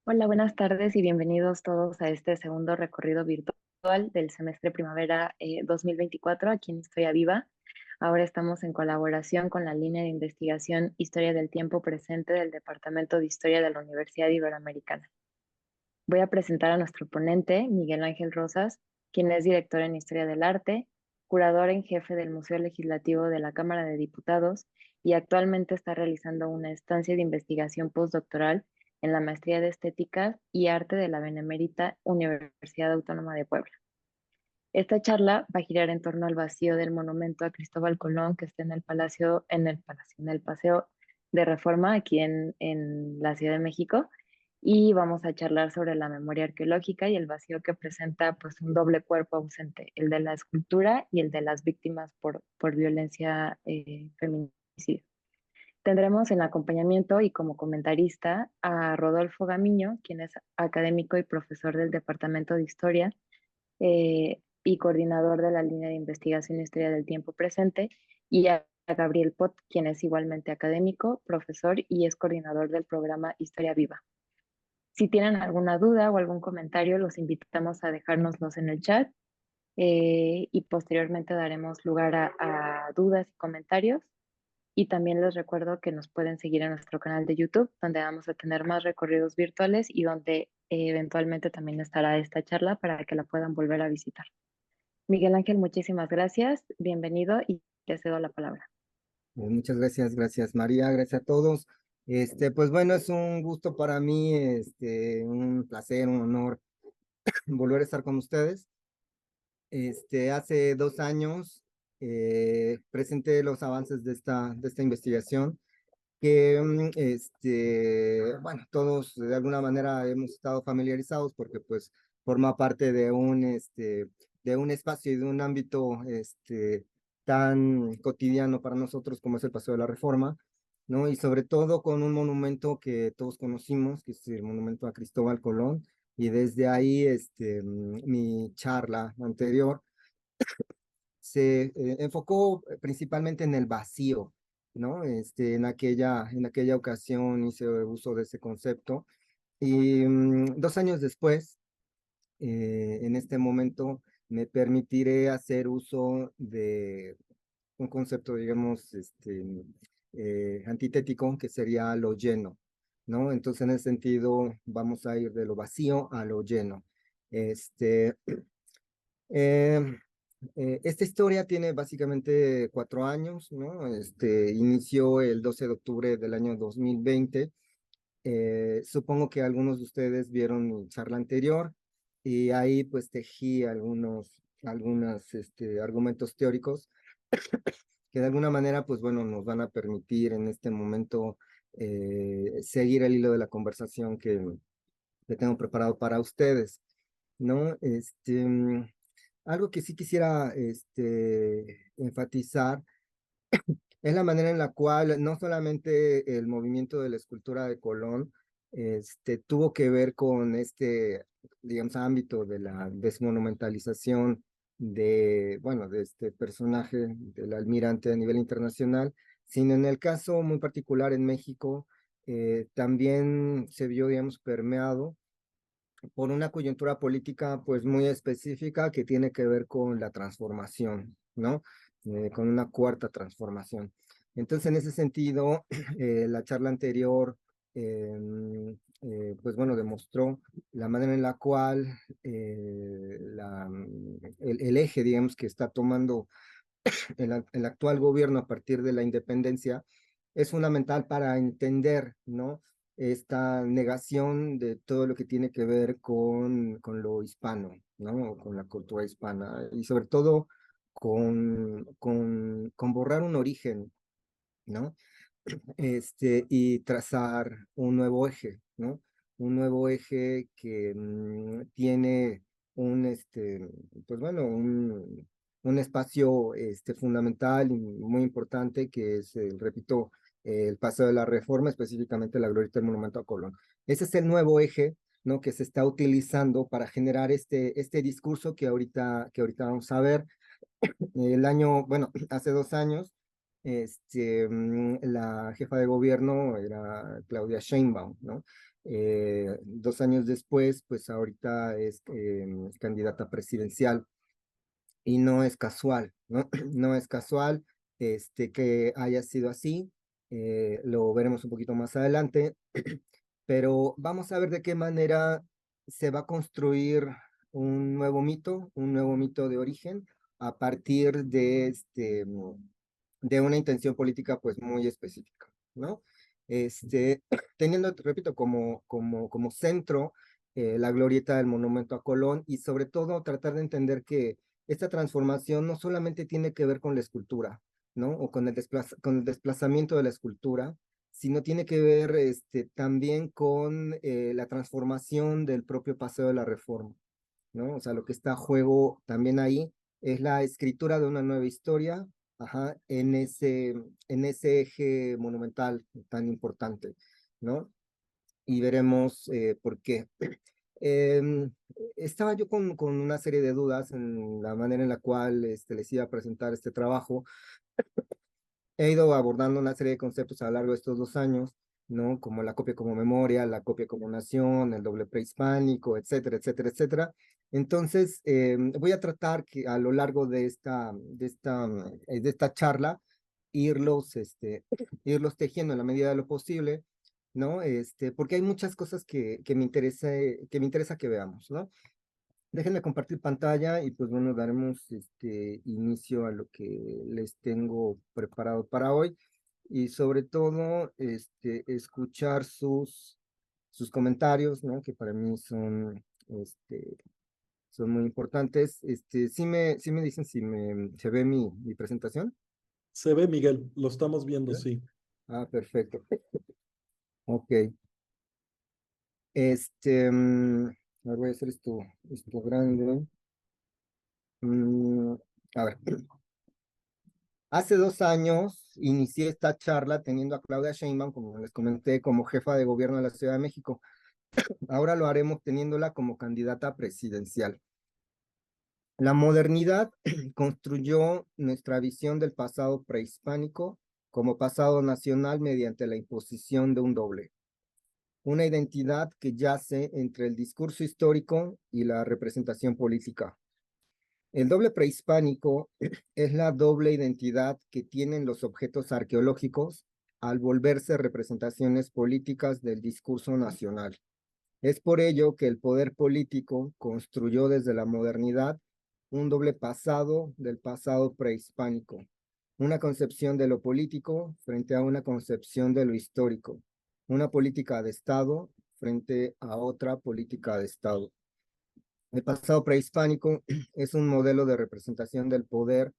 Hola, buenas tardes y bienvenidos todos a este segundo recorrido virtual del semestre primavera 2024 aquí en Historia Viva. Ahora estamos en colaboración con la línea de investigación Historia del Tiempo Presente del Departamento de Historia de la Universidad Iberoamericana. Voy a presentar a nuestro ponente, Miguel Ángel Rosas, quien es director en Historia del Arte, curador en jefe del Museo Legislativo de la Cámara de Diputados y actualmente está realizando una estancia de investigación postdoctoral en la Maestría de Estética y Arte de la Benemérita Universidad Autónoma de Puebla. Esta charla va a girar en torno al vacío del monumento a Cristóbal Colón que está en el Paseo de Reforma aquí en la Ciudad de México. Y vamos a charlar sobre la memoria arqueológica y el vacío que presenta pues un doble cuerpo ausente, el de la escultura y el de las víctimas por violencia feminicida. Tendremos en acompañamiento y como comentarista a Rodolfo Gamiño, quien es académico y profesor del Departamento de Historia y coordinador de la línea de investigación e Historia del Tiempo Presente, y a Gabriel Pot, quien es igualmente académico, profesor y es coordinador del programa Historia Viva. Si tienen alguna duda o algún comentario, los invitamos a dejárnoslos en el chat y posteriormente daremos lugar a dudas y comentarios. Y también les recuerdo que nos pueden seguir en nuestro canal de YouTube, donde vamos a tener más recorridos virtuales y donde eventualmente también estará esta charla para que la puedan volver a visitar. Miguel Ángel, muchísimas gracias, bienvenido y te cedo la palabra. Muchas gracias, gracias María, gracias a todos. Pues bueno, es un gusto para mí, un placer, un honor volver a estar con ustedes. Hace 2 años presenté los avances de esta investigación que, bueno, todos de alguna manera hemos estado familiarizados porque pues forma parte de un espacio y de un ámbito, tan cotidiano para nosotros como es el Paseo de la Reforma, ¿no? Y sobre todo con un monumento que todos conocimos, que es el monumento a Cristóbal Colón, y desde ahí, mi charla anterior se enfocó principalmente en el vacío, ¿no? En aquella ocasión hice uso de ese concepto y 2 años después, en este momento, me permitiré hacer uso de un concepto, digamos, antitético, que sería lo lleno, ¿no? Entonces, en ese sentido, vamos a ir de lo vacío a lo lleno. Este, em, Esta historia tiene básicamente 4 años, ¿no? Inició el 12 de octubre del año 2020. Supongo que algunos de ustedes vieron mi charla anterior y ahí pues tejí algunos argumentos teóricos que de alguna manera pues bueno nos van a permitir en este momento seguir el hilo de la conversación que tengo preparado para ustedes, ¿no? Algo que sí quisiera enfatizar es la manera en la cual no solamente el movimiento de la escultura de Colón tuvo que ver con digamos, ámbito de la desmonumentalización bueno, de este personaje del almirante a nivel internacional, sino en el caso muy particular en México, también se vio, digamos, permeado por una coyuntura política pues muy específica que tiene que ver con la transformación, ¿no? Con una cuarta transformación. Entonces, en ese sentido, la charla anterior, pues bueno, demostró la manera en la cual el eje, digamos, que está tomando el actual gobierno a partir de la independencia es fundamental para entender, ¿no? Esta negación de todo lo que tiene que ver con lo hispano, ¿no? Con la cultura hispana y sobre todo con borrar un origen, ¿no? Y trazar un nuevo eje, ¿no? Un nuevo eje que tiene pues bueno, un espacio fundamental y muy importante que es, repito, el Paseo de la Reforma, específicamente la glorieta del Monumento a Colón. Ese es el nuevo eje, ¿no? Que se está utilizando para generar este discurso que ahorita vamos a ver. Bueno, hace 2 años la jefa de gobierno era Claudia Sheinbaum, ¿no? 2 años después, pues ahorita es candidata presidencial y no es casual, ¿no? No es casual que haya sido así, lo veremos un poquito más adelante, pero vamos a ver de qué manera se va a construir un nuevo mito de origen a partir de una intención política pues muy específica, ¿no? Teniendo, repito, como centro la glorieta del Monumento a Colón y sobre todo tratar de entender que esta transformación no solamente tiene que ver con la escultura, ¿no? O con el desplazamiento de la escultura, sino tiene que ver también con la transformación del propio Paseo de la Reforma, ¿no? O sea, lo que está a juego también ahí es la escritura de una nueva historia, ajá, en ese eje monumental tan importante, ¿no? Y veremos por qué. Em, Estaba yo con una serie de dudas en la manera en la cual les iba a presentar este trabajo. He ido abordando una serie de conceptos a lo largo de estos 2 años, ¿no? Como la copia como memoria, la copia como nación, el doble prehispánico, etcétera, etcétera, etcétera. Entonces, voy a tratar que a lo largo de esta charla, irlos tejiendo en la medida de lo posible, ¿no? Porque hay muchas cosas que me interesa que veamos, ¿no? Déjenme compartir pantalla y pues bueno, daremos inicio a lo que les tengo preparado para hoy y sobre todo escuchar sus comentarios, ¿no? Que para mí son muy importantes. Sí me dicen si se ve mi presentación. Se ve, Miguel, lo estamos ¿Sí? viendo, sí. Ah, perfecto. Ok. A ver, voy a hacer esto grande. Mm, a ver. Hace 2 años inicié esta charla teniendo a Claudia Sheinbaum, como les comenté, como jefa de gobierno de la Ciudad de México. Ahora lo haremos teniéndola como candidata presidencial. La modernidad construyó nuestra visión del pasado prehispánico como pasado nacional mediante la imposición de un doble, una identidad que yace entre el discurso histórico y la representación política. El doble prehispánico es la doble identidad que tienen los objetos arqueológicos al volverse representaciones políticas del discurso nacional. Es por ello que el poder político construyó desde la modernidad un doble pasado del pasado prehispánico, una concepción de lo político frente a una concepción de lo histórico, una política de Estado frente a otra política de Estado. El pasado prehispánico es un modelo de representación del poder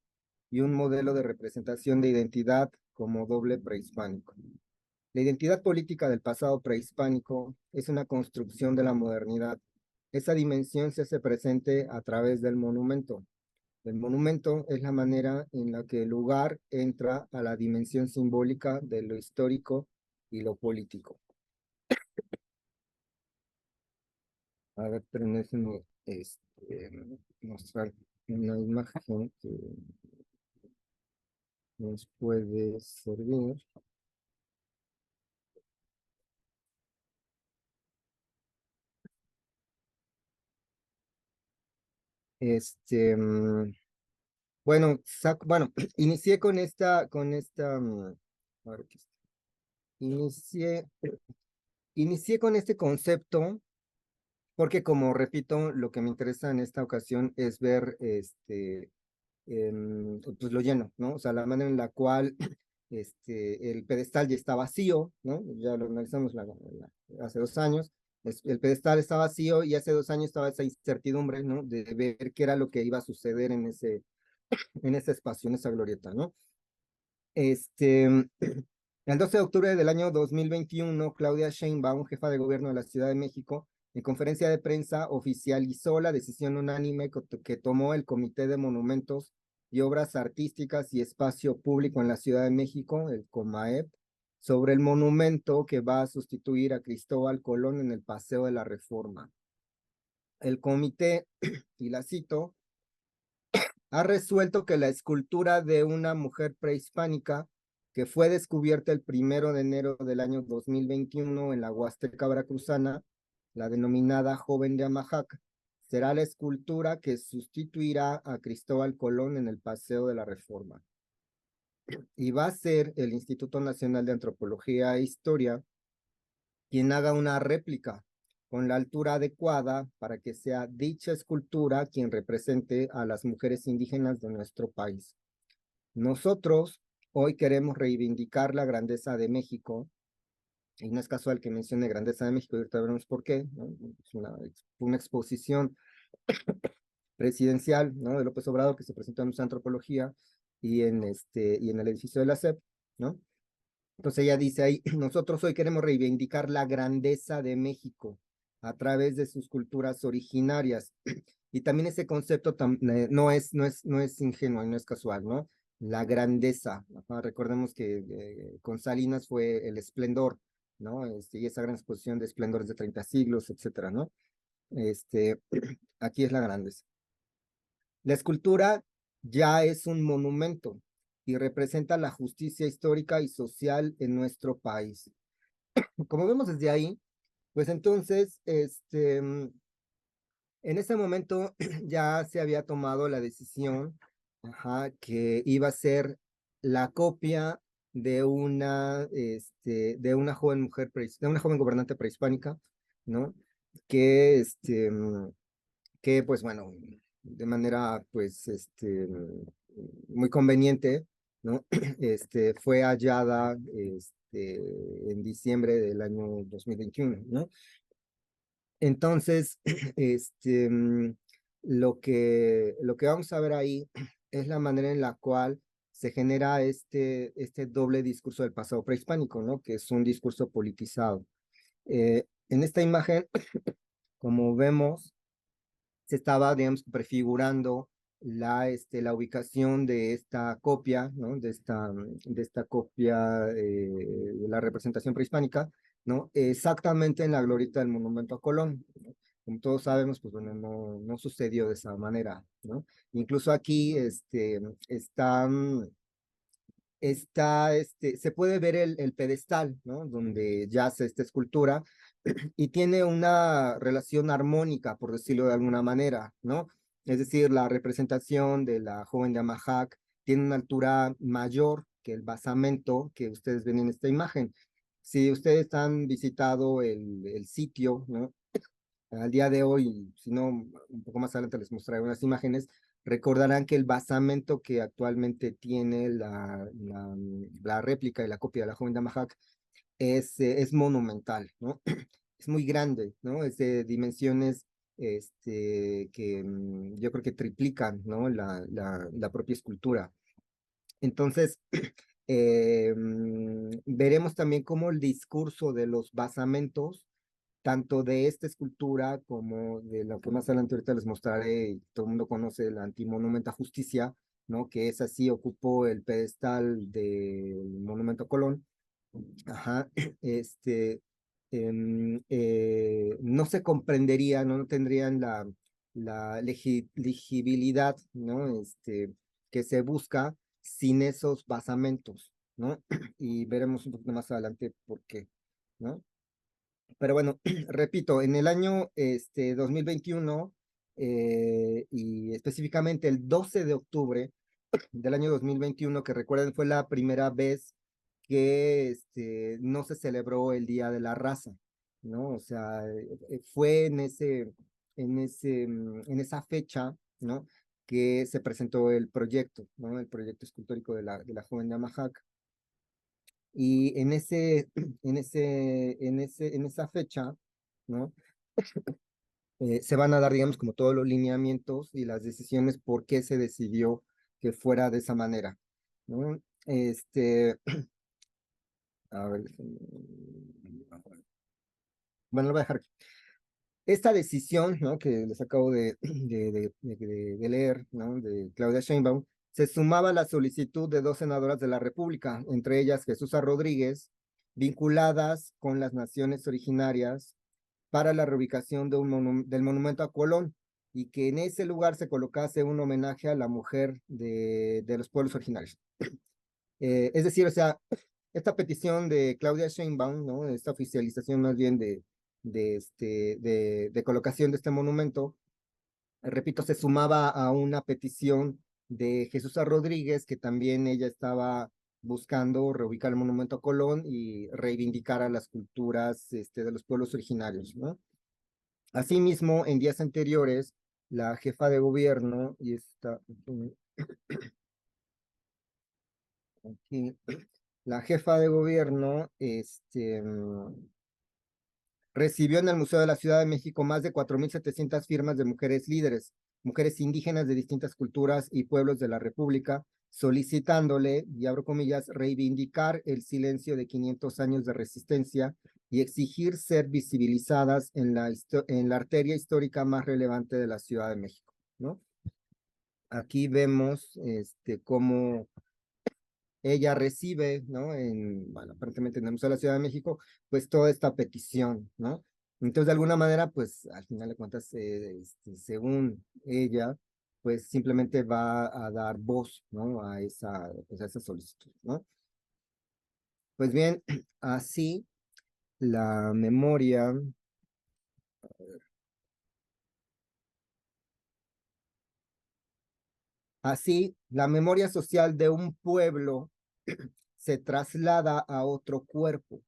y un modelo de representación de identidad como doble prehispánico. La identidad política del pasado prehispánico es una construcción de la modernidad. Esa dimensión se hace presente a través del monumento. El monumento es la manera en la que el lugar entra a la dimensión simbólica de lo histórico y lo político. A ver, permítanme mostrar una imagen que nos puede servir. Bueno, bueno, inicié a ver, aquí está. Inicié, inicié con este concepto porque, como repito, lo que me interesa en esta ocasión es ver pues lo lleno, ¿no? O sea, la manera en la cual el pedestal ya está vacío, ¿no? Ya lo analizamos hace 2 años. El pedestal está vacío y hace 2 años estaba esa incertidumbre, ¿no? De ver qué era lo que iba a suceder en ese espacio, en esa glorieta, ¿no? El 12 de octubre del año 2021, Claudia Sheinbaum, jefa de gobierno de la Ciudad de México, en conferencia de prensa oficializó la decisión unánime que tomó el Comité de Monumentos y Obras Artísticas y Espacio Público en la Ciudad de México, el COMAEP, sobre el monumento que va a sustituir a Cristóbal Colón en el Paseo de la Reforma. El comité, y la cito, ha resuelto que la escultura de una mujer prehispánica que fue descubierta el 1 de enero del año 2021 en la Huasteca Veracruzana, la denominada Joven de Amajac, será la escultura que sustituirá a Cristóbal Colón en el Paseo de la Reforma. Y va a ser el Instituto Nacional de Antropología e Historia quien haga una réplica con la altura adecuada para que sea dicha escultura quien represente a las mujeres indígenas de nuestro país. Nosotros hoy queremos reivindicar la grandeza de México, y no es casual que mencione grandeza de México, y ahorita veremos por qué, ¿no? Es una exposición presidencial, ¿no? De López Obrador que se presentó en nuestra antropología y en el edificio de la SEP, ¿no? Entonces ella dice ahí, nosotros hoy queremos reivindicar la grandeza de México a través de sus culturas originarias. Y también ese concepto no es ingenuo y no es casual, ¿no? La grandeza. Recordemos que con Salinas fue el esplendor, ¿no? Y esa gran exposición de esplendores de 30 siglos, etcétera, ¿no? Aquí es la grandeza. La escultura ya es un monumento y representa la justicia histórica y social en nuestro país. Como vemos desde ahí, pues entonces, en ese momento ya se había tomado la decisión, que iba a ser la copia de una joven mujer, de una joven gobernante prehispánica, ¿no? Que, que pues bueno, de manera pues muy conveniente, ¿no? Fue hallada en diciembre del año 2021, ¿no? Entonces, lo que vamos a ver ahí es la manera en la cual se genera este doble discurso del pasado prehispánico, ¿no? Que es un discurso politizado. En esta imagen, como vemos, se estaba, digamos, prefigurando la ubicación de esta copia, ¿no? De esta copia de la representación prehispánica, ¿no? Exactamente en la glorieta del Monumento a Colón, ¿no? Como todos sabemos, pues bueno, no sucedió de esa manera, ¿no? Incluso aquí se puede ver el pedestal, ¿no? Donde yace esta escultura y tiene una relación armónica, por decirlo de alguna manera, ¿no? Es decir, la representación de la joven de Amajac tiene una altura mayor que el basamento que ustedes ven en esta imagen. Si ustedes han visitado el sitio, ¿no? Al día de hoy, si no, un poco más adelante les mostraré unas imágenes, recordarán que el basamento que actualmente tiene la réplica y la copia de la joven de Amajac es monumental, ¿no? Es muy grande, ¿no? Es de dimensiones que yo creo que triplican, ¿no? La propia escultura. Entonces, veremos también cómo el discurso de los basamentos, tanto de esta escultura como de lo que más adelante ahorita les mostraré, y todo el mundo conoce el Antimonumento a Justicia, ¿no? Que es así, ocupó el pedestal del Monumento a Colón. Ajá, no se comprendería, no tendrían la legibilidad, ¿no? Que se busca sin esos basamentos, ¿no? Y veremos un poquito más adelante por qué, ¿no? Pero bueno, repito, en el año 2021 y específicamente el 12 de octubre del año 2021, que recuerden fue la primera vez que no se celebró el Día de la Raza, ¿no? O sea, fue en esa fecha, ¿no? Que se presentó el proyecto, ¿no? El proyecto escultórico de la joven de Amajac. Y en esa fecha, ¿no? Se van a dar, digamos, como todos los lineamientos y las decisiones por qué se decidió que fuera de esa manera, ¿no? A ver, bueno, lo voy a dejar aquí. Esta decisión, ¿no? Que les acabo de leer, ¿no? De Claudia Sheinbaum, se sumaba a la solicitud de 2 senadoras de la República, entre ellas Jesús Rodríguez, vinculadas con las naciones originarias para la reubicación del monumento a Colón, y que en ese lugar se colocase un homenaje a la mujer de los pueblos originarios. Es decir, o sea, esta petición de Claudia Sheinbaum, ¿no? Esta oficialización más bien de colocación de este monumento, repito, se sumaba a una petición de Jesús Rodríguez, que también ella estaba buscando reubicar el monumento a Colón y reivindicar a las culturas de los pueblos originarios, ¿no? Asimismo, en días anteriores, la jefa de gobierno, y está aquí, la jefa de gobierno, recibió en el Museo de la Ciudad de México más de 4.700 firmas de mujeres líderes, mujeres indígenas de distintas culturas y pueblos de la República, solicitándole, y abro comillas, reivindicar el silencio de 500 años de resistencia y exigir ser visibilizadas en la arteria histórica más relevante de la Ciudad de México, ¿no? Aquí vemos cómo ella recibe, ¿no? Bueno, aparentemente en el Museo de la Ciudad de México, pues toda esta petición, ¿no? Entonces, de alguna manera, pues al final de cuentas, según ella, pues simplemente va a dar voz, ¿no? Pues, a esa solicitud, ¿no? Pues bien, así la memoria, así la memoria social de un pueblo se traslada a otro cuerpo,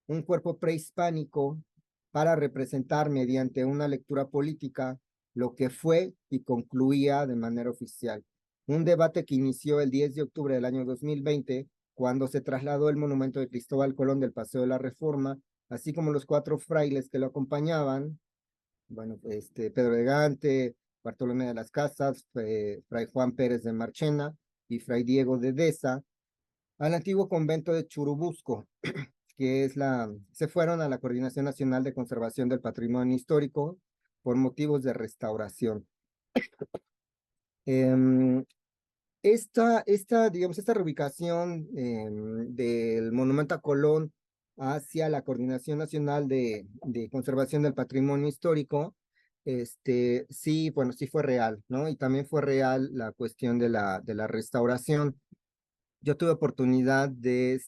un cuerpo prehispánico, para representar mediante una lectura política lo que fue y concluía de manera oficial. Un debate que inició el 10 de octubre del año 2020, cuando se trasladó el monumento de Cristóbal Colón del Paseo de la Reforma, así como los 4 frailes que lo acompañaban, bueno, Pedro de Gante, Bartolomé de las Casas, Fray Juan Pérez de Marchena y Fray Diego de Deza, al antiguo convento de Churubusco, que se fueron a la Coordinación Nacional de Conservación del Patrimonio Histórico por motivos de restauración. Em, digamos, esta reubicación del Monumento a Colón hacia la Coordinación Nacional de Conservación del Patrimonio Histórico, sí, bueno, sí fue real, ¿no? Y también fue real la cuestión de la restauración. Yo tuve oportunidad de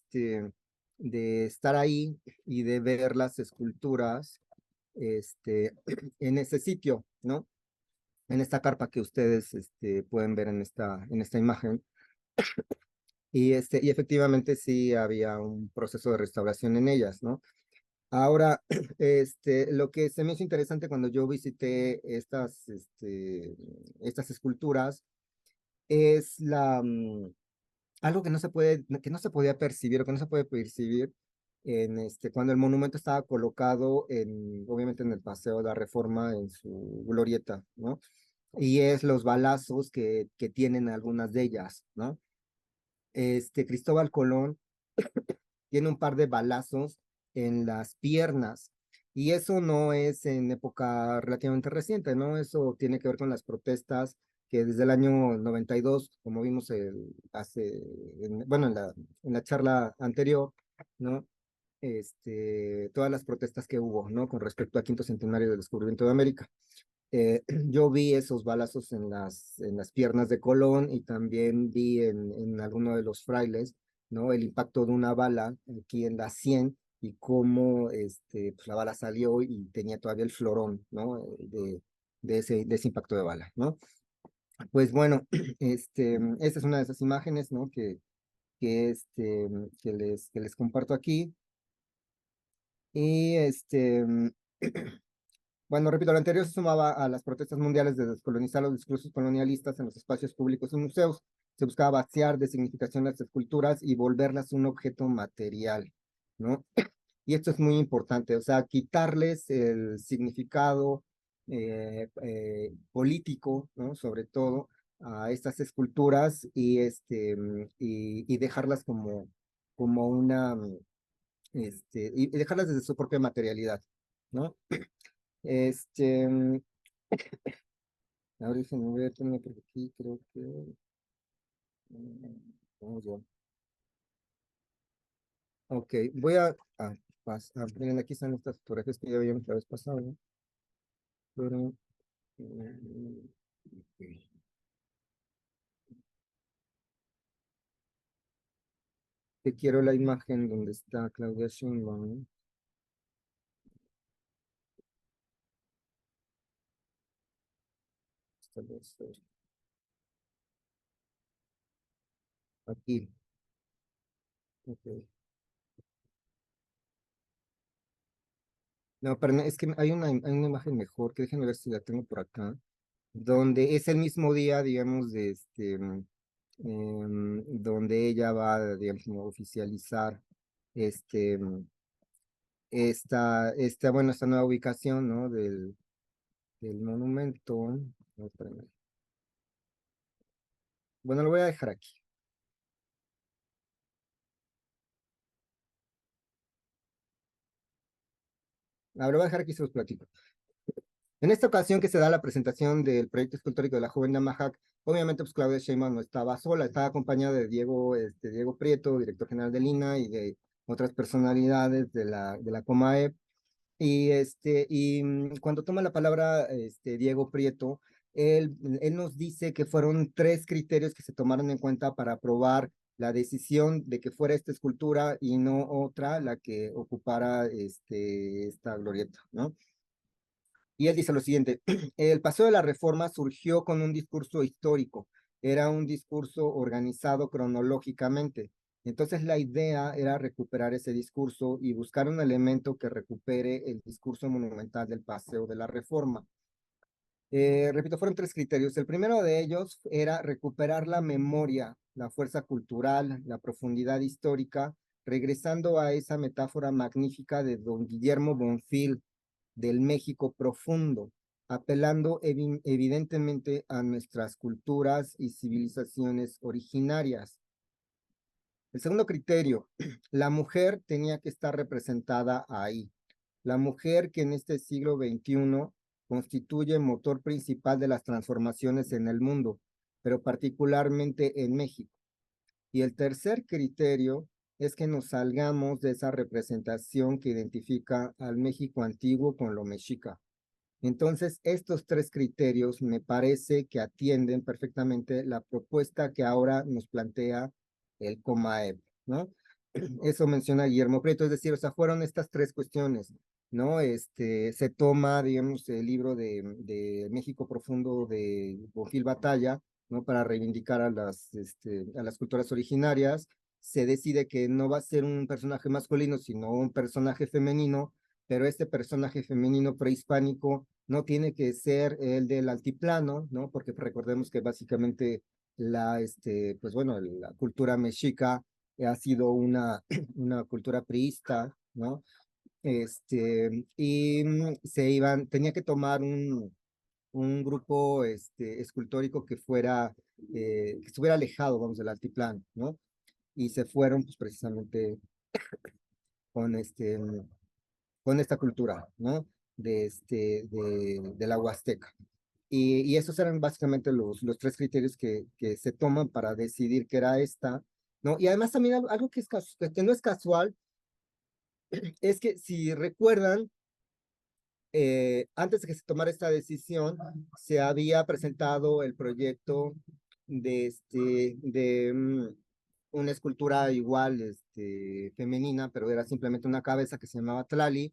estar ahí y de ver las esculturas, en ese sitio, ¿no? En esta carpa que ustedes, pueden ver en esta imagen. Y efectivamente sí había un proceso de restauración en ellas, ¿no? Ahora, lo que se me hizo interesante cuando yo visité estas esculturas es algo que no se podía percibir o que no se puede percibir cuando el monumento estaba colocado obviamente en el Paseo de la Reforma, en su glorieta, ¿no? Y es los balazos que tienen algunas de ellas, ¿no? Cristóbal Colón tiene un par de balazos en las piernas. Y eso no es en época relativamente reciente, ¿no? Eso tiene que ver con las protestas que desde el año 92, como vimos bueno, en la charla anterior, ¿no? Todas las protestas que hubo, ¿no? Con respecto al quinto centenario del descubrimiento de América. Yo vi esos balazos en las piernas de Colón, y también vi en alguno de los frailes, ¿no? El impacto de una bala aquí en la sien, y cómo pues la bala salió y tenía todavía el florón, ¿no? De ese impacto de bala, ¿no? Pues bueno, esta es una de esas imágenes, ¿no? Que les comparto aquí. Y bueno, repito, lo anterior se sumaba a las protestas mundiales de descolonizar los discursos colonialistas en los espacios públicos y museos. Se buscaba vaciar de significación las esculturas y volverlas un objeto material, ¿no? Y esto es muy importante, o sea, quitarles el significado político, ¿no? Sobre todo a estas esculturas, y dejarlas como y dejarlas desde su propia materialidad, ¿no? Este, mm, Ahora déjenme ver, tengo por aquí, creo que. Vamos a. Ok, voy a pasar. Miren, aquí están estas fotografías que ya veíamos la vez pasada, ¿no? Pero. Ok. Te quiero la imagen donde está Claudia Sheinbaum. Aquí. Ok. No, pero es que hay una imagen mejor, que déjenme ver si la tengo por acá, donde es el mismo día, digamos, donde ella va, digamos, como a oficializar este, bueno, esta nueva ubicación, ¿no? Del monumento. No, espérame. Bueno, lo voy a dejar aquí. Ahora lo voy a dejar aquí y se los platico. En esta ocasión que se da la presentación del proyecto escultórico de la joven Namajac, obviamente pues Claudia Sheinbaum no estaba sola, estaba acompañada de Diego Prieto, director general del INAH, y de otras personalidades de la Comaep. Cuando toma la palabra Diego Prieto, él nos dice que fueron 3 criterios que se tomaron en cuenta para aprobar la decisión de que fuera esta escultura y no otra la que ocupara esta glorieta, ¿no? Y él dice lo siguiente: el Paseo de la Reforma surgió con un discurso histórico, era un discurso organizado cronológicamente. Entonces la idea era recuperar ese discurso y buscar un elemento que recupere el discurso monumental del Paseo de la Reforma. Repito, fueron 3 criterios. El primero de ellos era recuperar la memoria, la fuerza cultural, la profundidad histórica, regresando a esa metáfora magnífica de don Guillermo Bonfil, del México profundo, apelando evidentemente a nuestras culturas y civilizaciones originarias. El segundo criterio: la mujer tenía que estar representada ahí. La mujer, que en este siglo XXI constituye el motor principal de las transformaciones en el mundo, pero particularmente en México. Y el tercer criterio es que nos salgamos de esa representación que identifica al México antiguo con lo mexica. Entonces, estos 3 criterios me parece que atienden perfectamente la propuesta que ahora nos plantea el COMAEP, ¿no? Eso menciona Guillermo Prieto, es decir, o sea, fueron estas 3 cuestiones, ¿no? Se toma, digamos, el libro de México Profundo de Bonfil Batalla, ¿no? Para reivindicar a las culturas originarias. Se decide que no va a ser un personaje masculino, sino un personaje femenino, pero este personaje femenino prehispánico no tiene que ser el del altiplano, ¿no? Porque recordemos que básicamente pues bueno, la cultura mexica ha sido una cultura priista, ¿no? Tenía que tomar un grupo escultórico que estuviera alejado, vamos, del altiplano, ¿no? Y se fueron, pues, precisamente con con esta cultura, ¿no? De la Huasteca. Y esos eran básicamente los 3 criterios que se toman para decidir que era esta, ¿no? Y además también algo que no es casual, es que si recuerdan, antes de que se tomara esta decisión, se había presentado el proyecto de una escultura igual, femenina, pero era simplemente una cabeza que se llamaba Tlali,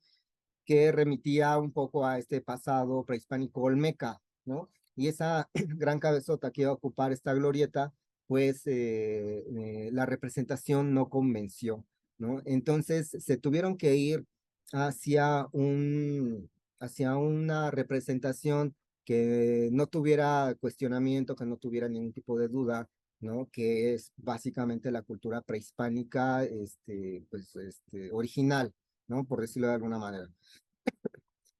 que remitía un poco a este pasado prehispánico olmeca, ¿no? Y esa gran cabezota que iba a ocupar esta glorieta, pues la representación no convenció, ¿no? Entonces se tuvieron que ir hacia hacia una representación que no tuviera cuestionamiento, que no tuviera ningún tipo de duda, ¿no? Que es básicamente la cultura prehispánica, pues, original, ¿no? Por decirlo de alguna manera.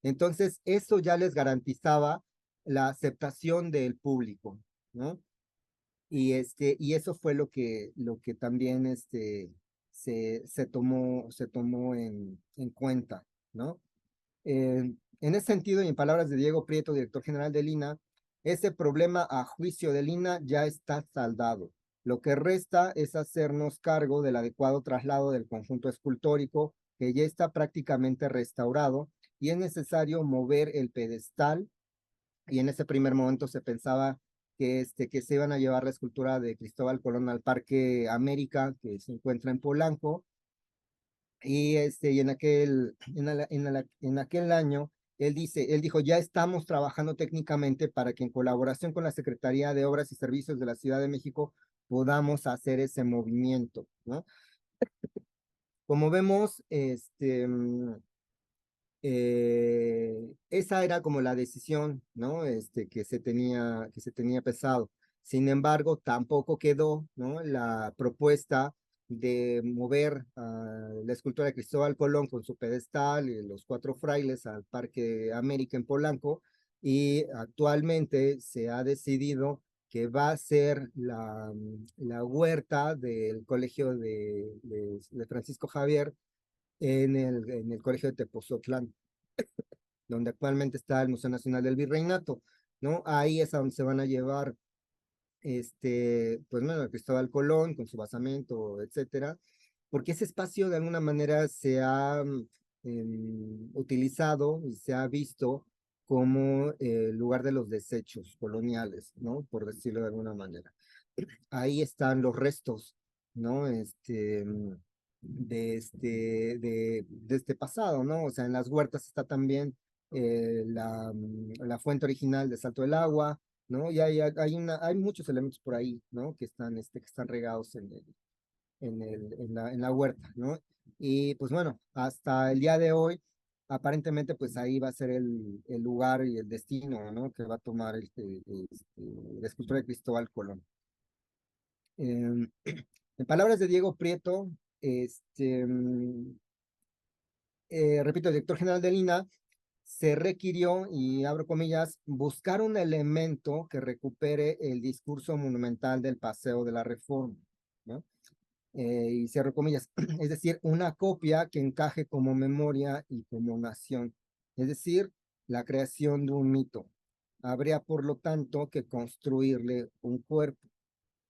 Entonces, eso ya les garantizaba la aceptación del público, ¿no? Y eso fue lo que también se tomó en cuenta, ¿no? En ese sentido, y en palabras de Diego Prieto, director general del INAH, ese problema a juicio del INAH ya está saldado. Lo que resta es hacernos cargo del adecuado traslado del conjunto escultórico, que ya está prácticamente restaurado, y es necesario mover el pedestal, y en ese primer momento se pensaba que se iban a llevar la escultura de Cristóbal Colón al Parque América, que se encuentra en Polanco, y en aquel año, él dijo, ya estamos trabajando técnicamente para que en colaboración con la Secretaría de Obras y Servicios de la Ciudad de México podamos hacer ese movimiento, ¿no? Como vemos, esa era como la decisión, ¿no? Que se tenía pesado. Sin embargo, tampoco quedó, ¿no? La propuesta de mover la escultura de Cristóbal Colón con su pedestal y los cuatro frailes al Parque América en Polanco, y actualmente se ha decidido que va a ser la huerta del colegio de Francisco Javier en el colegio de Tepozotlán, donde actualmente está el Museo Nacional del Virreinato, ¿no? Ahí es a donde se van a llevar, pues bueno, Cristóbal Colón con su basamento, etcétera, porque ese espacio de alguna manera se ha utilizado y se ha visto como el lugar de los desechos coloniales, ¿no? Por decirlo de alguna manera. Ahí están los restos, ¿no? De este pasado, ¿no? O sea, en las huertas está también la fuente original de Salto del Agua, ¿no? Y hay muchos elementos por ahí, ¿no? Que están regados en la huerta, ¿no? Y pues bueno, hasta el día de hoy, aparentemente, pues ahí va a ser el lugar y el destino, ¿no? Que va a tomar la escultura de Cristóbal Colón. En palabras de Diego Prieto, repito, el director general del INAH, se requirió, y abro comillas, buscar un elemento que recupere el discurso monumental del Paseo de la Reforma, ¿no? Y cierro comillas, es decir, una copia que encaje como memoria y como nación, es decir, la creación de un mito. Habría, por lo tanto, que construirle un cuerpo.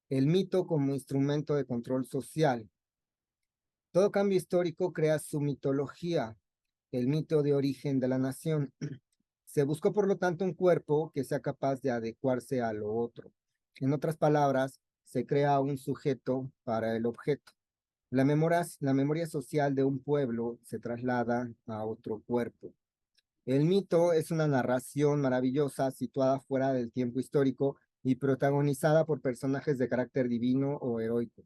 El mito como instrumento de control social. Todo cambio histórico crea su mitología, el mito de origen de la nación. Se buscó, por lo tanto, un cuerpo que sea capaz de adecuarse a lo otro. En otras palabras, se crea un sujeto para el objeto. La memoria social de un pueblo se traslada a otro cuerpo. El mito es una narración maravillosa situada fuera del tiempo histórico y protagonizada por personajes de carácter divino o heroico,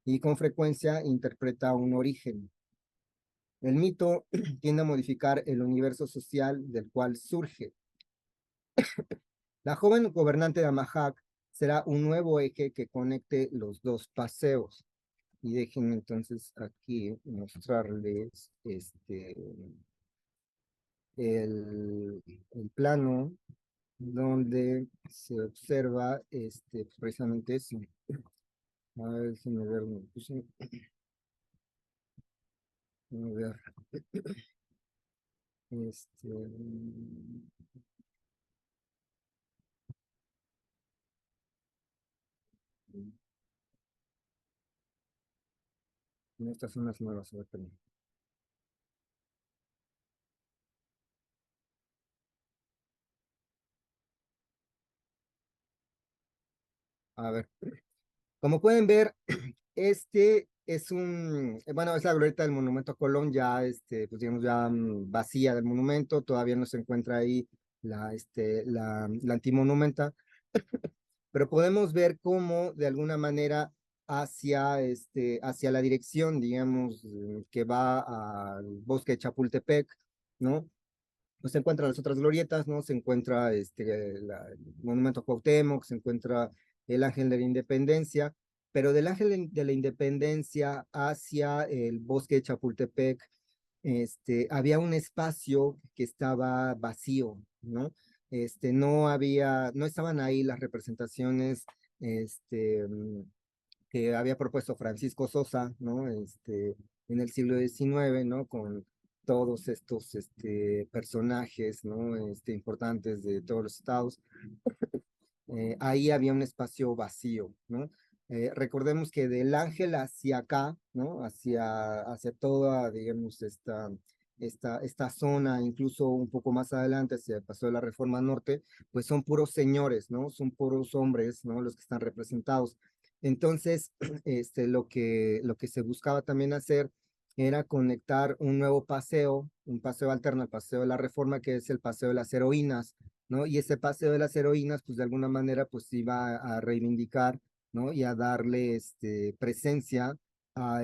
y con frecuencia interpreta un origen. El mito tiende a modificar el universo social del cual surge. La joven gobernante de Amahac será un nuevo eje que conecte los dos paseos. Y déjenme entonces aquí mostrarles el plano donde se observa precisamente eso. A ver, déjenme ver, a ver, este, en estas zonas no las voy a tener. A ver, como pueden ver, bueno, es la glorieta del Monumento a Colón, ya, pues digamos, ya vacía del monumento, todavía no se encuentra ahí la antimonumenta, pero podemos ver cómo, de alguna manera, hacia la dirección, digamos, que va al bosque de Chapultepec, ¿no? Pues se encuentran las otras glorietas, ¿no? Se encuentra el Monumento a Cuauhtémoc, se encuentra el Ángel de la Independencia, pero del Ángel de la Independencia hacia el bosque de Chapultepec, había un espacio que estaba vacío, ¿no? No estaban ahí las representaciones, que había propuesto Francisco Sosa, ¿no? En el siglo XIX, ¿no? Con todos estos personajes, ¿no? Importantes de todos los estados. Ahí había un espacio vacío, ¿no? Recordemos que del Ángel hacia acá, ¿no? Hacia toda, digamos, esta zona, incluso un poco más adelante, hacia el Paseo de la Reforma Norte, pues son puros señores, ¿no? Son puros hombres, ¿no? Los que están representados. Entonces, lo que se buscaba también hacer era conectar un nuevo paseo, un paseo alterno al Paseo de la Reforma, que es el Paseo de las Heroínas, ¿no? Y ese Paseo de las Heroínas, pues de alguna manera, pues iba a reivindicar, ¿no? Y a darle presencia a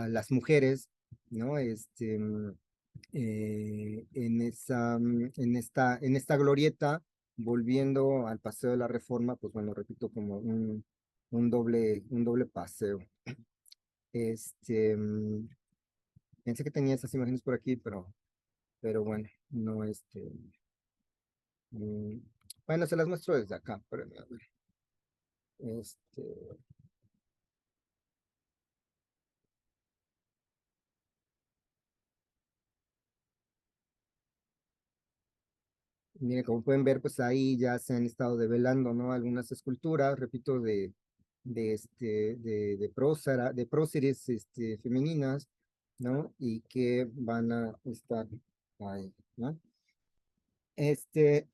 las mujeres, ¿no? En esta glorieta, volviendo al Paseo de la Reforma, pues bueno, repito, como un doble paseo. Este, mm, Pensé que tenía esas imágenes por aquí, pero bueno, no, mm, bueno, se las muestro desde acá, pero a ver, este, mire, como pueden ver, pues ahí ya se han estado develando, ¿no? Algunas esculturas, repito, de próceres, femeninas, ¿no? Y que van a estar ahí, ¿no? Este,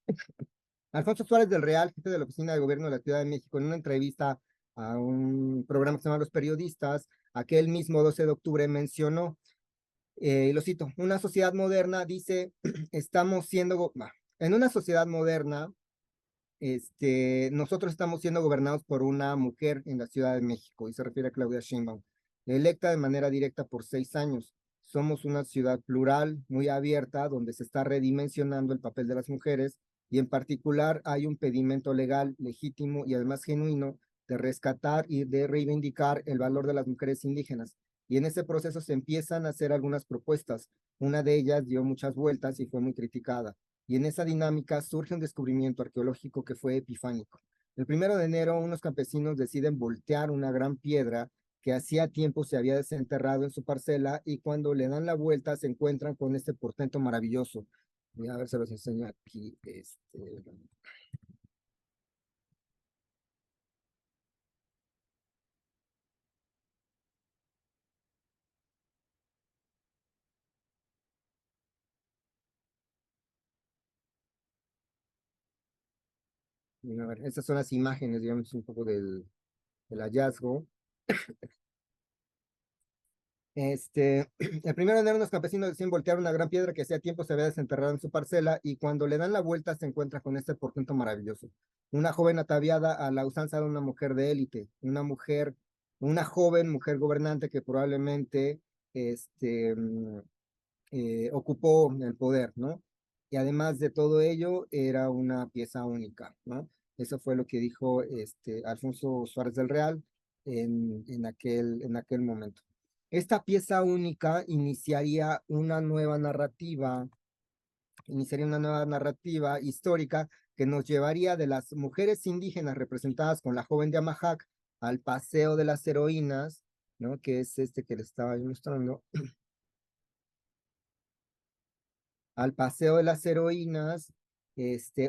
Alfonso Suárez del Real, jefe de la Oficina de Gobierno de la Ciudad de México, en una entrevista a un programa que se llama Los Periodistas, aquel mismo 12 de octubre mencionó, y lo cito, una sociedad moderna, dice, estamos siendo, en una sociedad moderna, nosotros estamos siendo gobernados por una mujer en la Ciudad de México, y se refiere a Claudia Sheinbaum, electa de manera directa por 6 años. Somos una ciudad plural, muy abierta, donde se está redimensionando el papel de las mujeres, y en particular hay un pedimento legal, legítimo y además genuino de rescatar y de reivindicar el valor de las mujeres indígenas. Y en ese proceso se empiezan a hacer algunas propuestas. Una de ellas dio muchas vueltas y fue muy criticada, y en esa dinámica surge un descubrimiento arqueológico que fue epifánico. El 1 de enero, unos campesinos deciden voltear una gran piedra que hacía tiempo se había desenterrado en su parcela, y cuando le dan la vuelta se encuentran con este portento maravilloso. Voy a ver, se los enseño aquí. A ver, estas son las imágenes, digamos, un poco del hallazgo. El 1 de enero unos campesinos deciden voltear una gran piedra que hacía tiempo se había desenterrado en su parcela, y cuando le dan la vuelta se encuentra con este portento maravilloso. Una joven ataviada a la usanza de una mujer de élite, una joven mujer gobernante que probablemente ocupó el poder, ¿no? Y además de todo ello, era una pieza única, ¿no? Eso fue lo que dijo Alfonso Suárez del Real en aquel momento. Esta pieza única iniciaría una nueva narrativa histórica que nos llevaría de las mujeres indígenas representadas con la joven de Amajac al Paseo de las Heroínas, ¿no? Que es este que les estaba mostrando, al Paseo de las Heroínas,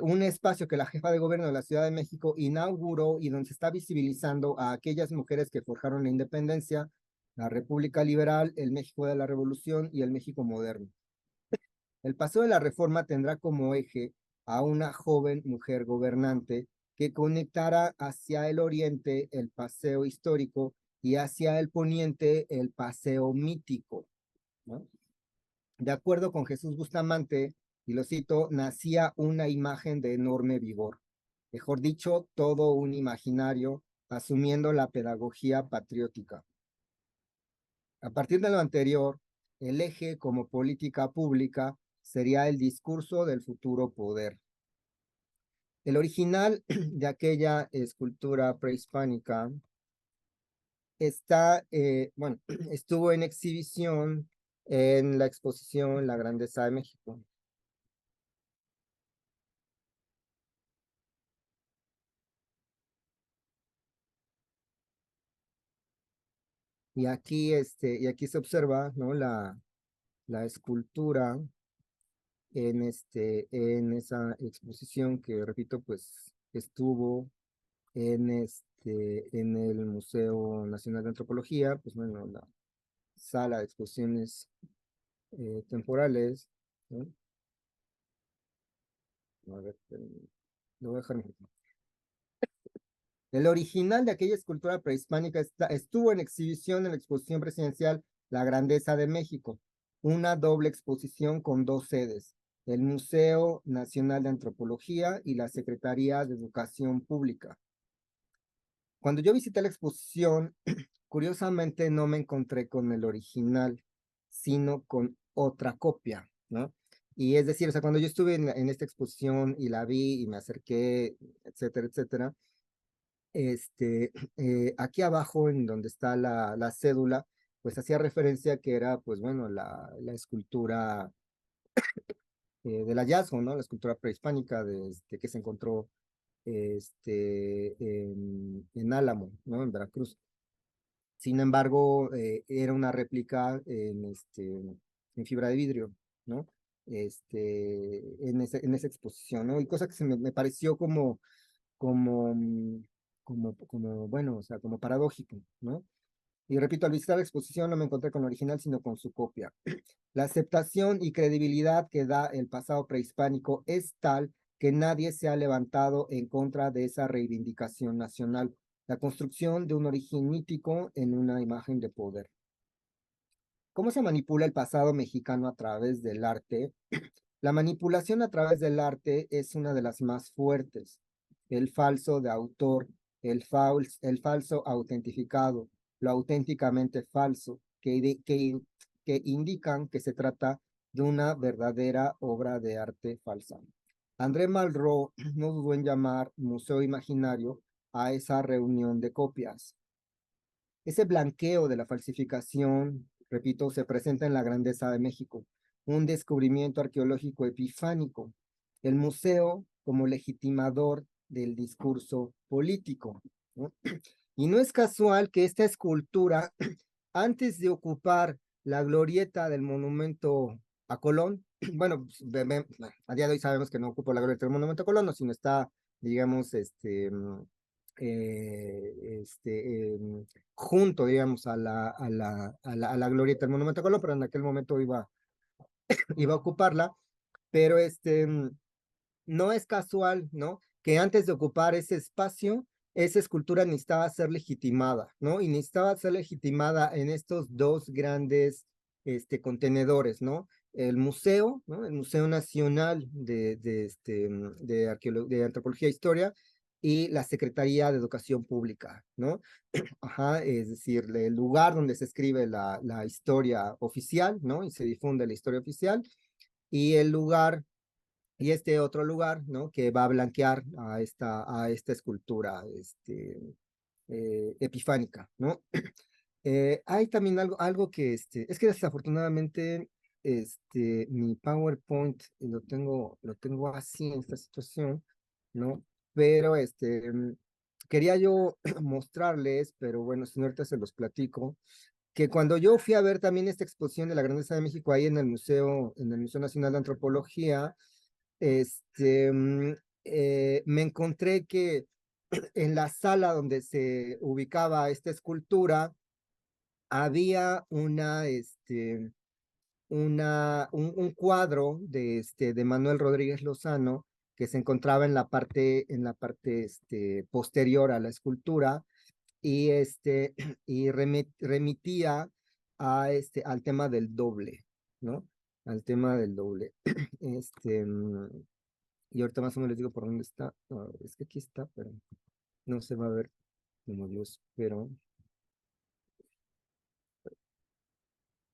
un espacio que la jefa de gobierno de la Ciudad de México inauguró y donde se está visibilizando a aquellas mujeres que forjaron la independencia, la República Liberal, el México de la Revolución y el México moderno. El Paseo de la Reforma tendrá como eje a una joven mujer gobernante que conectará hacia el oriente el paseo histórico y hacia el poniente el paseo mítico, ¿no? De acuerdo con Jesús Bustamante, y lo cito, nacía una imagen de enorme vigor. Mejor dicho, todo un imaginario, asumiendo la pedagogía patriótica. A partir de lo anterior, el eje como política pública sería el discurso del futuro poder. El original de aquella escultura prehispánica estuvo en exhibición en la exposición La Grandeza de México. Y aquí se observa, ¿no? La escultura en esa exposición que, repito, pues estuvo en el Museo Nacional de Antropología, pues bueno, la sala de exposiciones temporales, ¿no? A ver, lo voy a dejar mejor. El original de aquella escultura prehispánica estuvo en exhibición en la exposición presidencial La Grandeza de México, una doble exposición con dos sedes, el Museo Nacional de Antropología y la Secretaría de Educación Pública. Cuando yo visité la exposición, curiosamente no me encontré con el original, sino con otra copia, ¿no? Y es decir, o sea, cuando yo estuve en esta exposición y la vi y me acerqué, etcétera, etcétera, aquí abajo en donde está la cédula, pues hacía referencia que era, pues bueno, la escultura del hallazgo, ¿no? La escultura prehispánica que se encontró en Álamo, ¿no? En Veracruz. Sin embargo, era una réplica en fibra de vidrio, ¿no? En esa exposición, ¿no? Y cosa que me pareció como, mm, como, bueno, o sea, como paradójico, ¿no? Y repito, al visitar la exposición no me encontré con la original, sino con su copia. La aceptación y credibilidad que da el pasado prehispánico es tal que nadie se ha levantado en contra de esa reivindicación nacional, la construcción de un origen mítico en una imagen de poder. ¿Cómo se manipula el pasado mexicano a través del arte? La manipulación a través del arte es una de las más fuertes. El falso de autor, el falso autentificado, lo auténticamente falso, que indican que se trata de una verdadera obra de arte falsa. André Malraux no dudó en llamar museo imaginario a esa reunión de copias. Ese blanqueo de la falsificación, repito, se presenta en la Grandeza de México, un descubrimiento arqueológico epifánico, el museo como legitimador del discurso político, ¿no? Y no es casual que esta escultura, antes de ocupar la glorieta del monumento a Colón, bueno, a día de hoy sabemos que no ocupa la glorieta del monumento a Colón, sino está, digamos, junto, digamos, a la glorieta del monumento a Colón, pero en aquel momento iba a ocuparla, pero no es casual, ¿no? Que antes de ocupar ese espacio, esa escultura necesitaba ser legitimada, ¿no? Y necesitaba ser legitimada en estos dos grandes contenedores, ¿no? El museo, ¿no? El Museo Nacional de Antropología e Historia y la Secretaría de Educación Pública, ¿no? Ajá, es decir, el lugar donde se escribe la historia oficial, ¿no? Y se difunde la historia oficial, y el lugar y este otro lugar, ¿no? Que va a blanquear a esta escultura epifánica, ¿no? Hay también algo que, es que desafortunadamente, mi PowerPoint lo tengo así en esta situación, ¿no? Pero, quería yo mostrarles, pero bueno, si no ahorita se los platico, que cuando yo fui a ver también esta exposición de la Grandeza de México ahí en el Museo Nacional de Antropología, este, mm, me encontré que en la sala donde se ubicaba esta escultura había un cuadro de Manuel Rodríguez Lozano que se encontraba en la parte posterior a la escultura y, y remitía al tema del doble, ¿no? Al tema del doble. Este, mm, y ahorita más o menos les digo por dónde está. Ah, es que aquí está, pero no se va a ver como yo espero.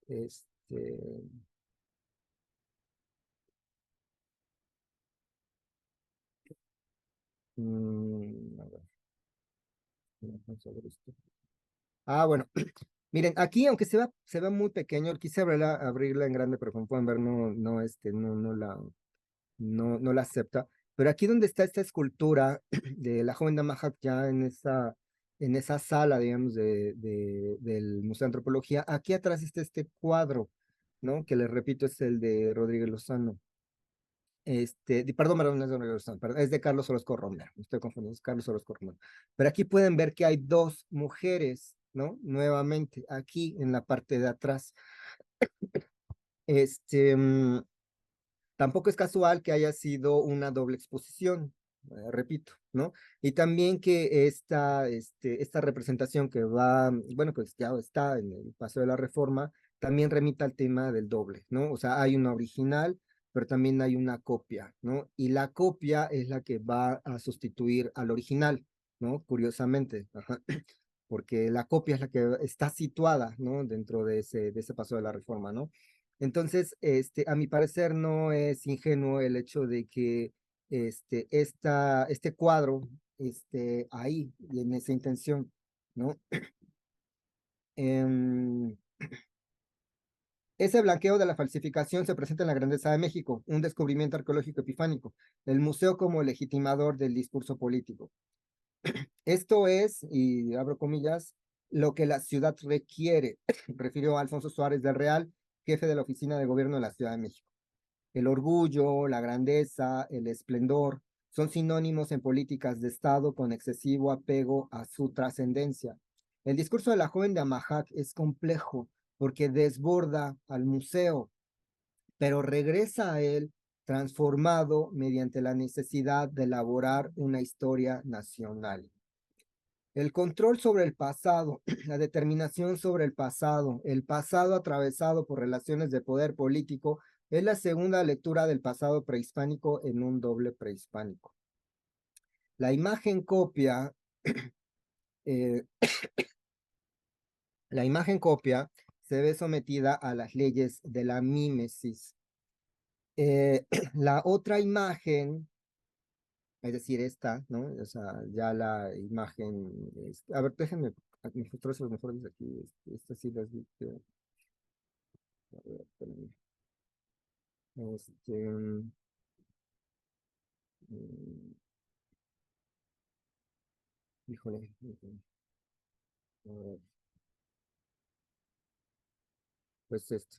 Este, a ver, vamos a ver esto. Ah, bueno, miren, aquí aunque se ve muy pequeño, quise abrirla en grande, pero como pueden ver, no la acepta. Pero aquí donde está esta escultura de la joven Dama ya en esa sala, digamos, del Museo de Antropología, aquí atrás está este cuadro, ¿no? Que les repito, es el de Rodríguez Lozano. Perdón, no es de Rodríguez Lozano, perdón, es de Carlos Orozco Romero, me estoy confundiendo, es Carlos Orozco Romero. Pero aquí pueden ver que hay dos mujeres, ¿no? Nuevamente, aquí en la parte de atrás. Este, tampoco es casual que haya sido una doble exposición, repito, ¿no? Y también que esta representación que va, bueno, pues ya está en el Paseo de la Reforma, también remita al tema del doble, ¿no? O sea, hay una original, pero también hay una copia, ¿no? Y la copia es la que va a sustituir al original, ¿no? Curiosamente, ajá. Porque la copia es la que está situada, ¿no? Dentro de ese Paseo de la Reforma, ¿no? Entonces, a mi parecer no es ingenuo el hecho de que este cuadro esté ahí y en esa intención, ¿no? Em, ese blanqueo de la falsificación se presenta en la Grandeza de México, un descubrimiento arqueológico epifánico, el museo como legitimador del discurso político. Esto es, y abro comillas, lo que la ciudad requiere, refirió Alfonso Suárez del Real, jefe de la Oficina de Gobierno de la Ciudad de México. El orgullo, la grandeza, el esplendor son sinónimos en políticas de Estado con excesivo apego a su trascendencia. El discurso de la joven de Amahac es complejo porque desborda al museo, pero regresa a él transformado mediante la necesidad de elaborar una historia nacional. El control sobre el pasado, la determinación sobre el pasado atravesado por relaciones de poder político, es la segunda lectura del pasado prehispánico en un doble prehispánico. La imagen copia, eh, la imagen copia se ve sometida a las leyes de la mímesis. La otra imagen, es decir, esta, ¿no? O sea, ya la imagen, a ver, déjenme mostrar los mejores de aquí, esta sí las vi. A ver, espérenme. Mm, híjole, a ver, pues esto.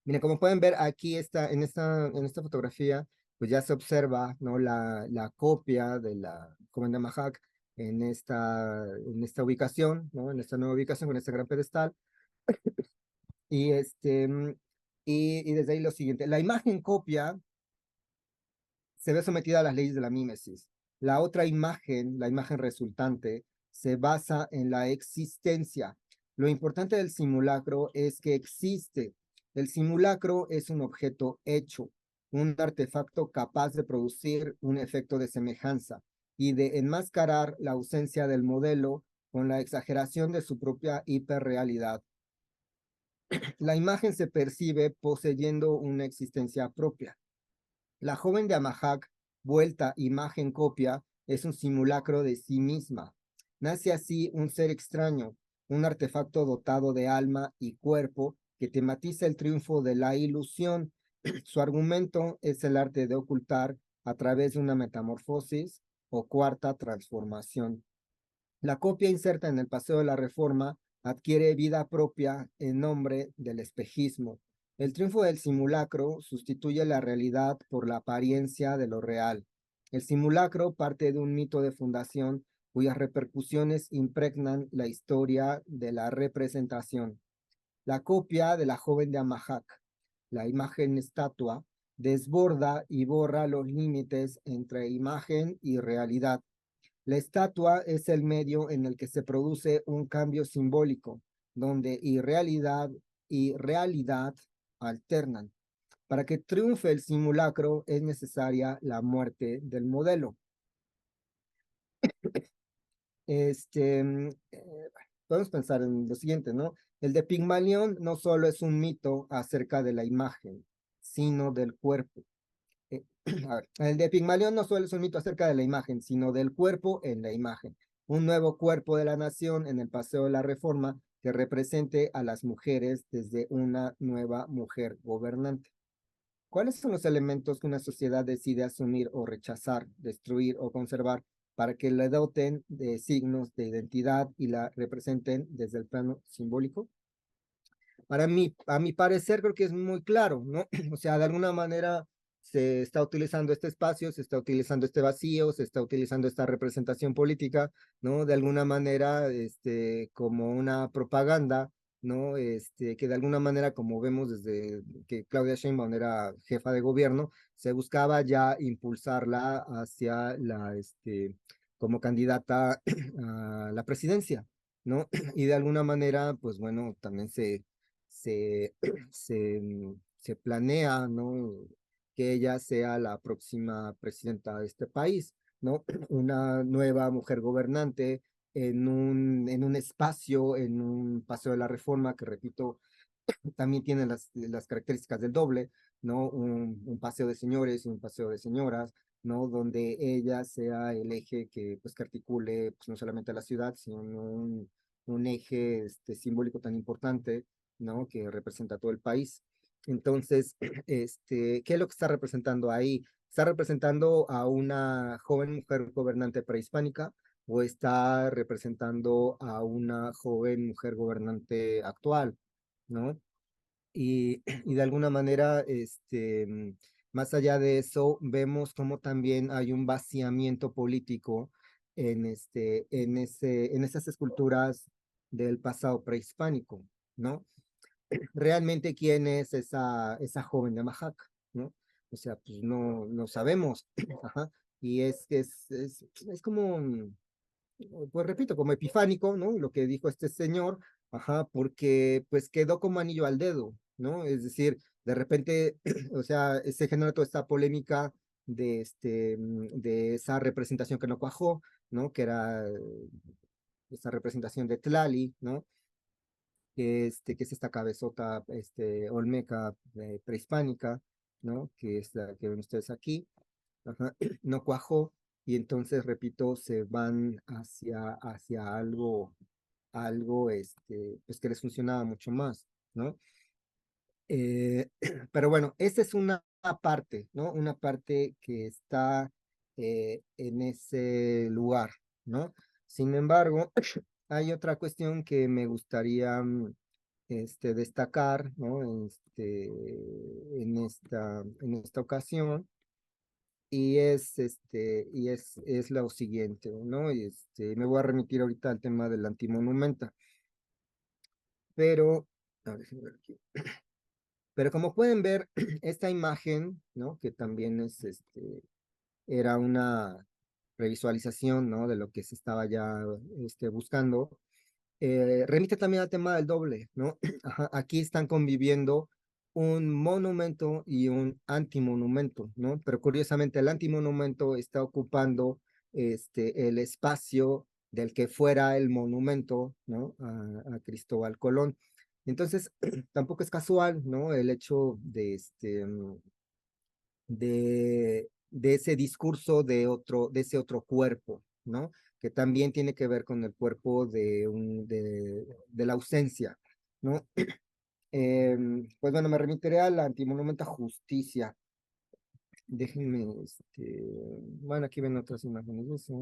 Miren, como pueden ver aquí en esta fotografía, pues ya se observa, ¿no? La copia de la Comanda Mahac en esta ubicación, ¿no? En esta nueva ubicación con este gran pedestal. Y y desde ahí lo siguiente. La imagen copia se ve sometida a las leyes de la mímesis. La otra imagen, la imagen resultante, se basa en la existencia. Lo importante del simulacro es que existe. El simulacro es un objeto hecho, un artefacto capaz de producir un efecto de semejanza y de enmascarar la ausencia del modelo con la exageración de su propia hiperrealidad. La imagen se percibe poseyendo una existencia propia. La joven de Amahac, vuelta imagen copia, es un simulacro de sí misma. Nace así un ser extraño, un artefacto dotado de alma y cuerpo que tematiza el triunfo de la ilusión. Su argumento es el arte de ocultar a través de una metamorfosis o cuarta transformación. La copia inserta en el Paseo de la Reforma adquiere vida propia en nombre del espejismo. El triunfo del simulacro sustituye la realidad por la apariencia de lo real. El simulacro parte de un mito de fundación cuyas repercusiones impregnan la historia de la representación. La copia de la joven de Amahac, la imagen estatua, desborda y borra los límites entre imagen y realidad. La estatua es el medio en el que se produce un cambio simbólico, donde irrealidad y realidad alternan. Para que triunfe el simulacro es necesaria la muerte del modelo. Podemos pensar en lo siguiente, ¿no? El de Pigmalión no solo es un mito acerca de la imagen, sino del cuerpo. A ver, el de Pigmalión no solo es un mito acerca de la imagen, sino del cuerpo en la imagen. Un nuevo cuerpo de la nación en el Paseo de la Reforma que represente a las mujeres desde una nueva mujer gobernante. ¿Cuáles son los elementos que una sociedad decide asumir o rechazar, destruir o conservar para que le doten de signos de identidad y la representen desde el plano simbólico? Para mí, a mi parecer, creo que es muy claro, ¿no? O sea, de alguna manera se está utilizando este espacio, se está utilizando este vacío, se está utilizando esta representación política, ¿no? De alguna manera, como una propaganda ¿no? Que de alguna manera, como vemos desde que Claudia Sheinbaum era jefa de gobierno, se buscaba ya impulsarla hacia como candidata a la presidencia, ¿no? Y de alguna manera, pues bueno, también se, se planea, ¿no? Que ella sea la próxima presidenta de este país, ¿no? Una nueva mujer gobernante en un espacio, en un paseo de la Reforma, que repito, también tiene las características del doble, ¿no? Un paseo de señores y un paseo de señoras, ¿no? Donde ella sea el eje que, pues, que articule, pues, no solamente a la ciudad, sino un eje simbólico tan importante, ¿no? Que representa a todo el país. Entonces, ¿qué es lo que está representando ahí? Está representando a una joven mujer gobernante prehispánica o está representando a una joven mujer gobernante actual, ¿no? Y de alguna manera, más allá de eso, vemos como también hay un vaciamiento político en esas esculturas del pasado prehispánico, ¿no? Realmente quién es esa joven de Majaca, ¿no? O sea, pues no sabemos, ajá, y es como, pues repito, como epifánico, ¿no? Lo que dijo este señor, ajá, porque pues quedó como anillo al dedo, ¿no? Es decir, de repente, o sea, se genera toda esta polémica de esa representación que no cuajó, ¿no? Que era esa representación de Tlali, ¿no? Que es esta cabezota, olmeca prehispánica, ¿no? Que es la que ven ustedes aquí, ajá, no cuajó, y entonces, repito, se van hacia algo, pues que les funcionaba mucho más, ¿no? Pero bueno, esa es una parte, ¿no? Una parte que está en ese lugar, ¿no? Sin embargo, hay otra cuestión que me gustaría destacar, ¿no? En esta ocasión, y es lo siguiente, ¿no? Me voy a remitir ahorita al tema del antimonumenta, pero, a ver, déjenme ver aquí. Pero como pueden ver, esta imagen, ¿no? Que también era una revisualización, ¿no? De lo que se estaba ya buscando, remite también al tema del doble, ¿no? Ajá, aquí están conviviendo un monumento y un antimonumento, ¿no? Pero curiosamente el antimonumento está ocupando el espacio del que fuera el monumento, ¿no? A Cristóbal Colón. Entonces, tampoco es casual, ¿no? El hecho de ese discurso de ese otro cuerpo, ¿no? Que también tiene que ver con el cuerpo de la ausencia, ¿no? Pues bueno, me remitiré al antimonumento a justicia. Déjenme, bueno, aquí ven otras imágenes de eso.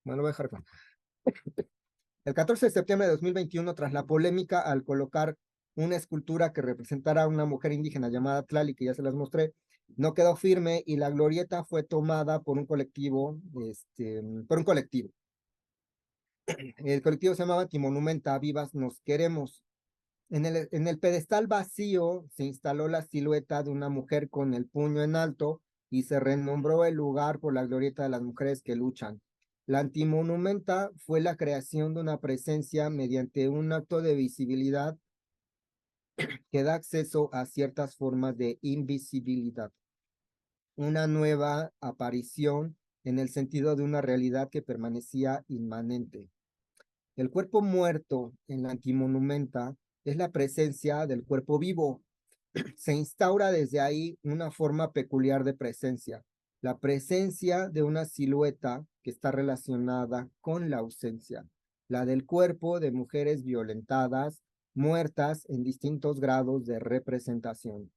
Bueno, voy a dejar acá. El 14 de septiembre de 2021, tras la polémica al colocar una escultura que representara a una mujer indígena llamada Tlali, que ya se las mostré, no quedó firme y la glorieta fue tomada por un colectivo, por un colectivo. El colectivo se llamaba Antimonumenta, Vivas Nos Queremos. En el pedestal vacío se instaló la silueta de una mujer con el puño en alto y se renombró el lugar por la glorieta de las mujeres que luchan. La antimonumenta fue la creación de una presencia mediante un acto de visibilidad que da acceso a ciertas formas de invisibilidad. Una nueva aparición en el sentido de una realidad que permanecía inmanente. El cuerpo muerto en la antimonumenta es la presencia del cuerpo vivo. Se instaura desde ahí una forma peculiar de presencia, la presencia de una silueta que está relacionada con la ausencia, la del cuerpo de mujeres violentadas, muertas en distintos grados de representación.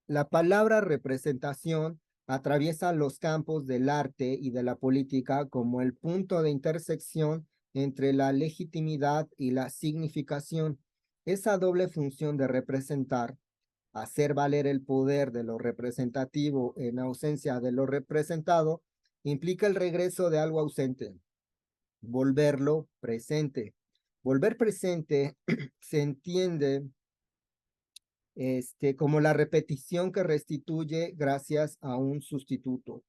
La palabra representación atraviesa los campos del arte y de la política como el punto de intersección entre la legitimidad y la significación. Esa doble función de representar, hacer valer el poder de lo representativo en ausencia de lo representado, implica el regreso de algo ausente, volverlo presente. Volver presente se entiende como la repetición que restituye gracias a un sustituto.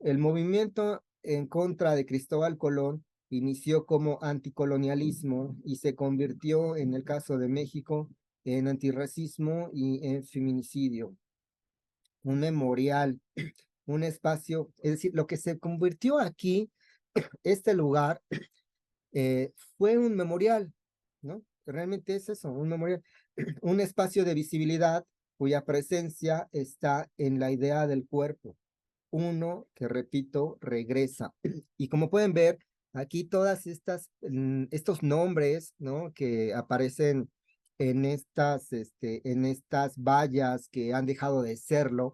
El movimiento en contra de Cristóbal Colón inició como anticolonialismo y se convirtió, en el caso de México, en antirracismo y en feminicidio. Un memorial, un espacio, es decir, lo que se convirtió aquí, este lugar, fue un memorial, ¿no? Realmente es eso, un memorial, un espacio de visibilidad cuya presencia está en la idea del cuerpo, uno que, repito, regresa. Y como pueden ver, aquí todas estos nombres, ¿no? Que aparecen en estas vallas que han dejado de serlo,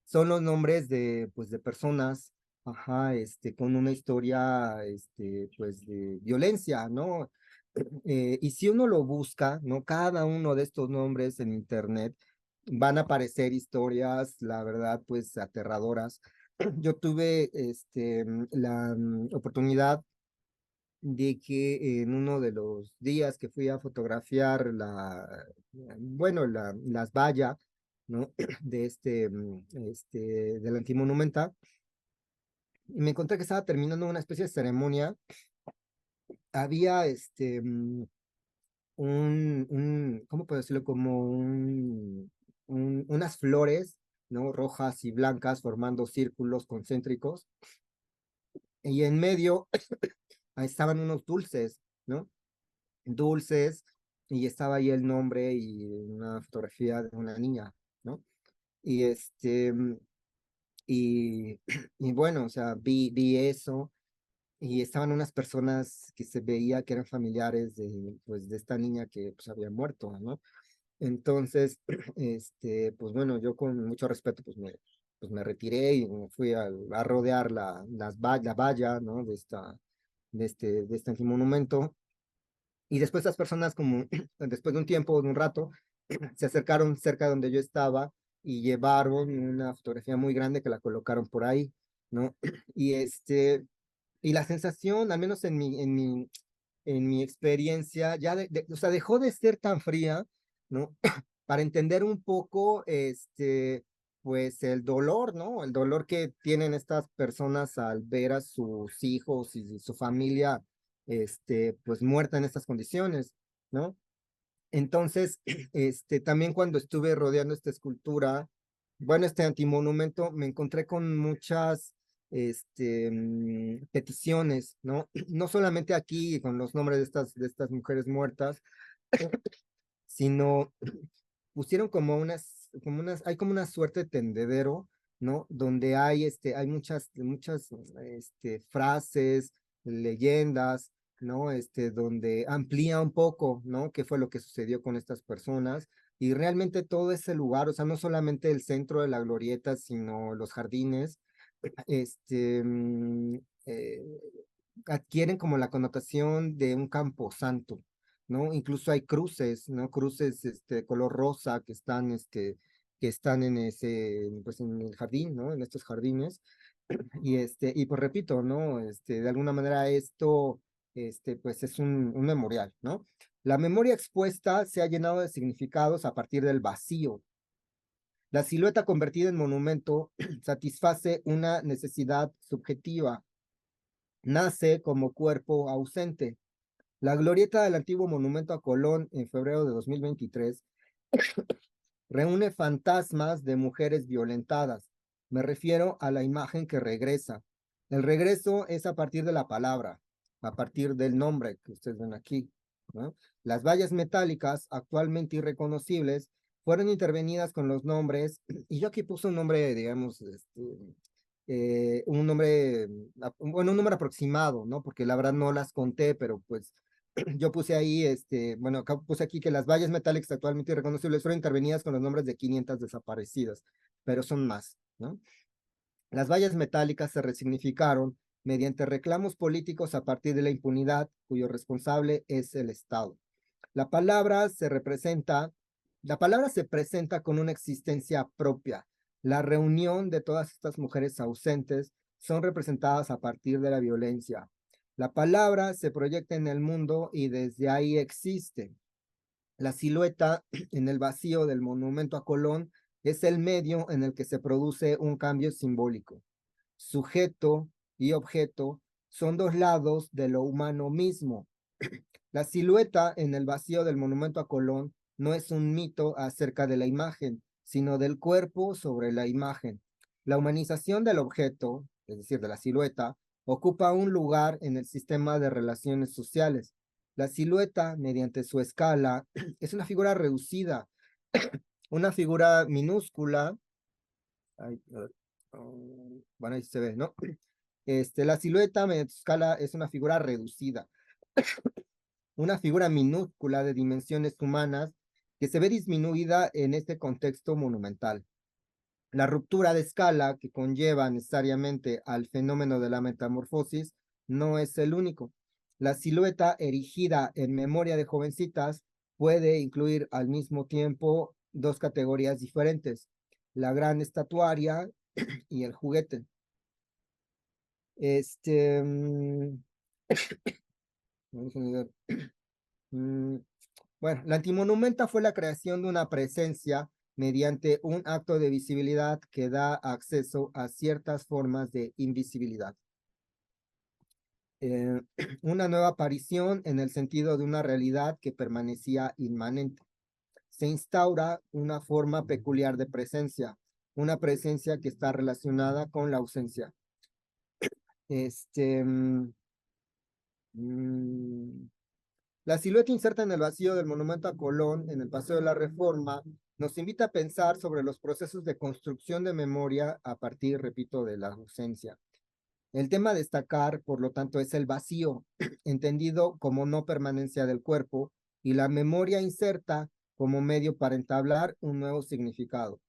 son los nombres de, pues, de personas, ajá, con una historia, pues, de violencia, ¿no? Y si uno lo busca, ¿no? Cada uno de estos nombres en internet van a aparecer historias, la verdad, pues, aterradoras. Yo tuve, la oportunidad de que en uno de los días que fui a fotografiar las vallas, ¿no? De del Antimonumenta, y me encontré que estaba terminando una especie de ceremonia. Había, ¿cómo puedo decirlo? Como unas flores, ¿no? Rojas y blancas formando círculos concéntricos, y en medio estaban unos dulces, ¿no? Dulces, y estaba ahí el nombre y una fotografía de una niña, ¿no? Y y, y bueno, o sea, vi eso, y estaban unas personas que se veía que eran familiares pues, de esta niña que pues había muerto, ¿no? Entonces, pues bueno, yo con mucho respeto, pues me retiré y me fui a rodear la valla, ¿no? De este antimonumento. Y después las personas, como después de un tiempo, de un rato, se acercaron cerca de donde yo estaba y llevaron una fotografía muy grande que la colocaron por ahí, ¿no? Y y la sensación, al menos en mi experiencia, ya o sea, dejó de ser tan fría, ¿no? Para entender un poco, pues el dolor, ¿no? El dolor que tienen estas personas al ver a sus hijos y su familia, pues muerta en estas condiciones, ¿no? Entonces, también cuando estuve rodeando esta escultura, bueno, este antimonumento, me encontré con muchas, peticiones, ¿no? No solamente aquí con los nombres de estas mujeres muertas, sino pusieron hay como una suerte de tendedero, ¿no? Donde hay, hay muchas, frases, leyendas, ¿no? Donde amplía un poco, ¿no? ¿Qué fue lo que sucedió con estas personas? Y realmente todo ese lugar, o sea, no solamente el centro de la glorieta, sino los jardines, este, mm, eh, adquieren como la connotación de un camposanto, ¿no? Incluso hay cruces, ¿no? Cruces, color rosa que están en pues en el jardín, ¿no? En estos jardines. Y pues repito, ¿no? De alguna manera esto, pues es un memorial, ¿no? La memoria expuesta se ha llenado de significados a partir del vacío. La silueta convertida en monumento satisface una necesidad subjetiva. Nace como cuerpo ausente. La glorieta del antiguo monumento a Colón en febrero de 2023 reúne fantasmas de mujeres violentadas. Me refiero a la imagen que regresa. El regreso es a partir de la palabra, a partir del nombre que ustedes ven aquí, ¿no? Las vallas metálicas, actualmente irreconocibles, fueron intervenidas con los nombres, y yo aquí puse un nombre, digamos, un nombre, bueno, un número aproximado, ¿no? Porque la verdad no las conté, pero pues yo puse ahí, bueno, acá puse aquí que las vallas metálicas actualmente irreconocibles fueron intervenidas con los nombres de 500 desaparecidas, pero son más, ¿no? Las vallas metálicas se resignificaron mediante reclamos políticos a partir de la impunidad, cuyo responsable es el Estado. La palabra la palabra se presenta con una existencia propia. La reunión de todas estas mujeres ausentes son representadas a partir de la violencia. La palabra se proyecta en el mundo y desde ahí existe. La silueta en el vacío del monumento a Colón es el medio en el que se produce un cambio simbólico. Sujeto y objeto son dos lados de lo humano mismo. La silueta en el vacío del monumento a Colón no es un mito acerca de la imagen, sino del cuerpo sobre la imagen. La humanización del objeto, es decir, de la silueta, ocupa un lugar en el sistema de relaciones sociales. La silueta, mediante su escala, es una figura reducida, una figura minúscula. Ay, bueno, ahí se ve, ¿no? La silueta mediante su escala es una figura reducida, una figura minúscula de dimensiones humanas que se ve disminuida en este contexto monumental. La ruptura de escala que conlleva necesariamente al fenómeno de la metamorfosis no es el único. La silueta erigida en memoria de jovencitas puede incluir al mismo tiempo dos categorías diferentes, la gran estatuaria y el juguete. Este, bueno, la antimonumenta fue la creación de una presencia mediante un acto de visibilidad que da acceso a ciertas formas de invisibilidad. Una nueva aparición en el sentido de una realidad que permanecía inmanente. Se instaura una forma peculiar de presencia, una presencia que está relacionada con la ausencia. La silueta inserta en el vacío del monumento a Colón, en el Paseo de la Reforma, nos invita a pensar sobre los procesos de construcción de memoria a partir, repito, de la ausencia. El tema a destacar, por lo tanto, es el vacío, entendido como no permanencia del cuerpo, y la memoria inserta como medio para entablar un nuevo significado.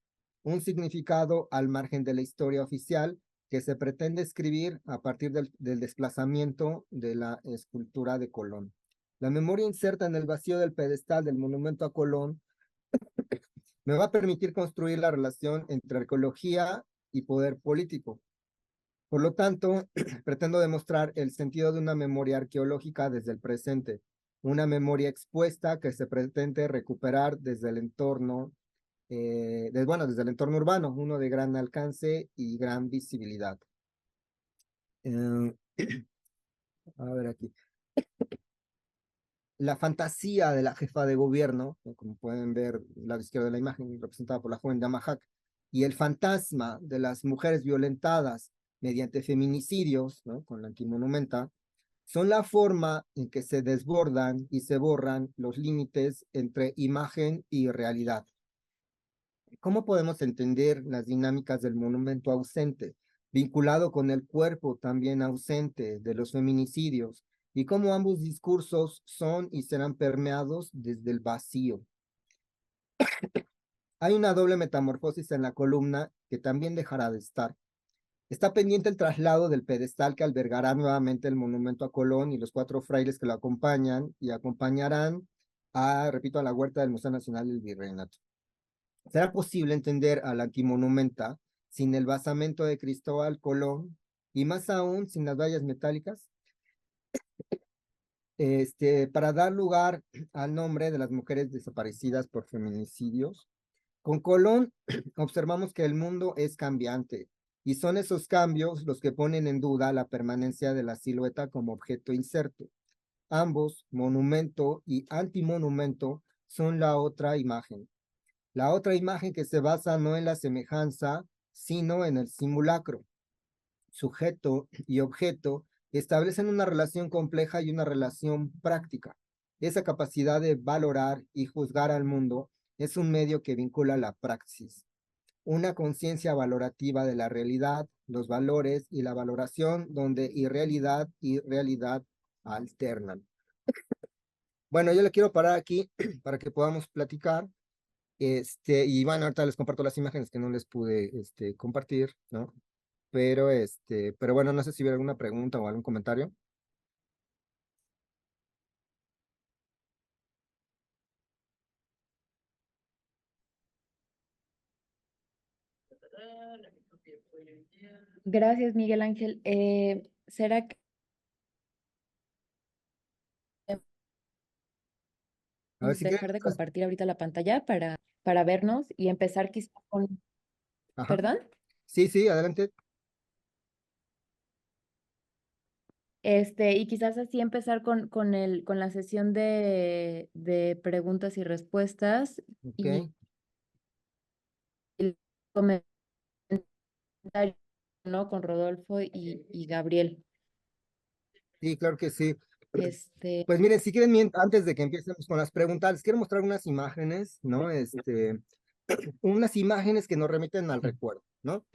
Un significado al margen de la historia oficial que se pretende escribir a partir del desplazamiento de la escultura de Colón. La memoria inserta en el vacío del pedestal del monumento a Colón me va a permitir construir la relación entre arqueología y poder político. Por lo tanto, pretendo demostrar el sentido de una memoria arqueológica desde el presente, una memoria expuesta que se pretende recuperar desde el entorno, desde el entorno urbano, uno de gran alcance y gran visibilidad. Eh, a ver aquí. La fantasía de la jefa de gobierno, ¿no? Como pueden ver, la izquierda de la imagen representada por la joven Dama Hack, y el fantasma de las mujeres violentadas mediante feminicidios, ¿no? Con la antimonumenta, son la forma en que se desbordan y se borran los límites entre imagen y realidad. ¿Cómo podemos entender las dinámicas del monumento ausente, vinculado con el cuerpo también ausente de los feminicidios, y cómo ambos discursos son y serán permeados desde el vacío? Hay una doble metamorfosis en la columna que también dejará de estar. Está pendiente el traslado del pedestal que albergará nuevamente el monumento a Colón y los 4 frailes que lo acompañan y acompañarán repito, a la huerta del Museo Nacional del Virreinato. ¿Será posible entender a la antimonumenta sin el basamento de Cristóbal Colón y más aún sin las vallas metálicas? Para dar lugar al nombre de las mujeres desaparecidas por feminicidios. Con Colón observamos que el mundo es cambiante y son esos cambios los que ponen en duda la permanencia de la silueta como objeto inserto. Ambos, monumento y antimonumento, son la otra imagen. La otra imagen que se basa no en la semejanza, sino en el simulacro. Sujeto y objeto establecen una relación compleja y una relación práctica. Esa capacidad de valorar y juzgar al mundo es un medio que vincula la praxis. Una conciencia valorativa de la realidad, los valores y la valoración donde irrealidad y realidad alternan. Bueno, yo le quiero parar aquí para que podamos platicar. Y bueno, ahorita les comparto las imágenes que no les pude compartir, ¿no? Pero bueno, no sé si hubiera alguna pregunta o algún comentario. Gracias, Miguel Ángel. ¿Será que A ver si quieres. dejar de compartir ahorita la pantalla para vernos y empezar quizás con, Ajá. ¿perdón? Sí, sí, adelante. Y quizás así empezar con la sesión de preguntas y respuestas y Ok. el comentario, ¿no? Con Rodolfo y Gabriel. Sí, claro que sí. Este, Pues miren, si quieren, antes de que empecemos con las preguntas, les quiero mostrar unas imágenes, ¿no? Unas imágenes que nos remiten al recuerdo, ¿no?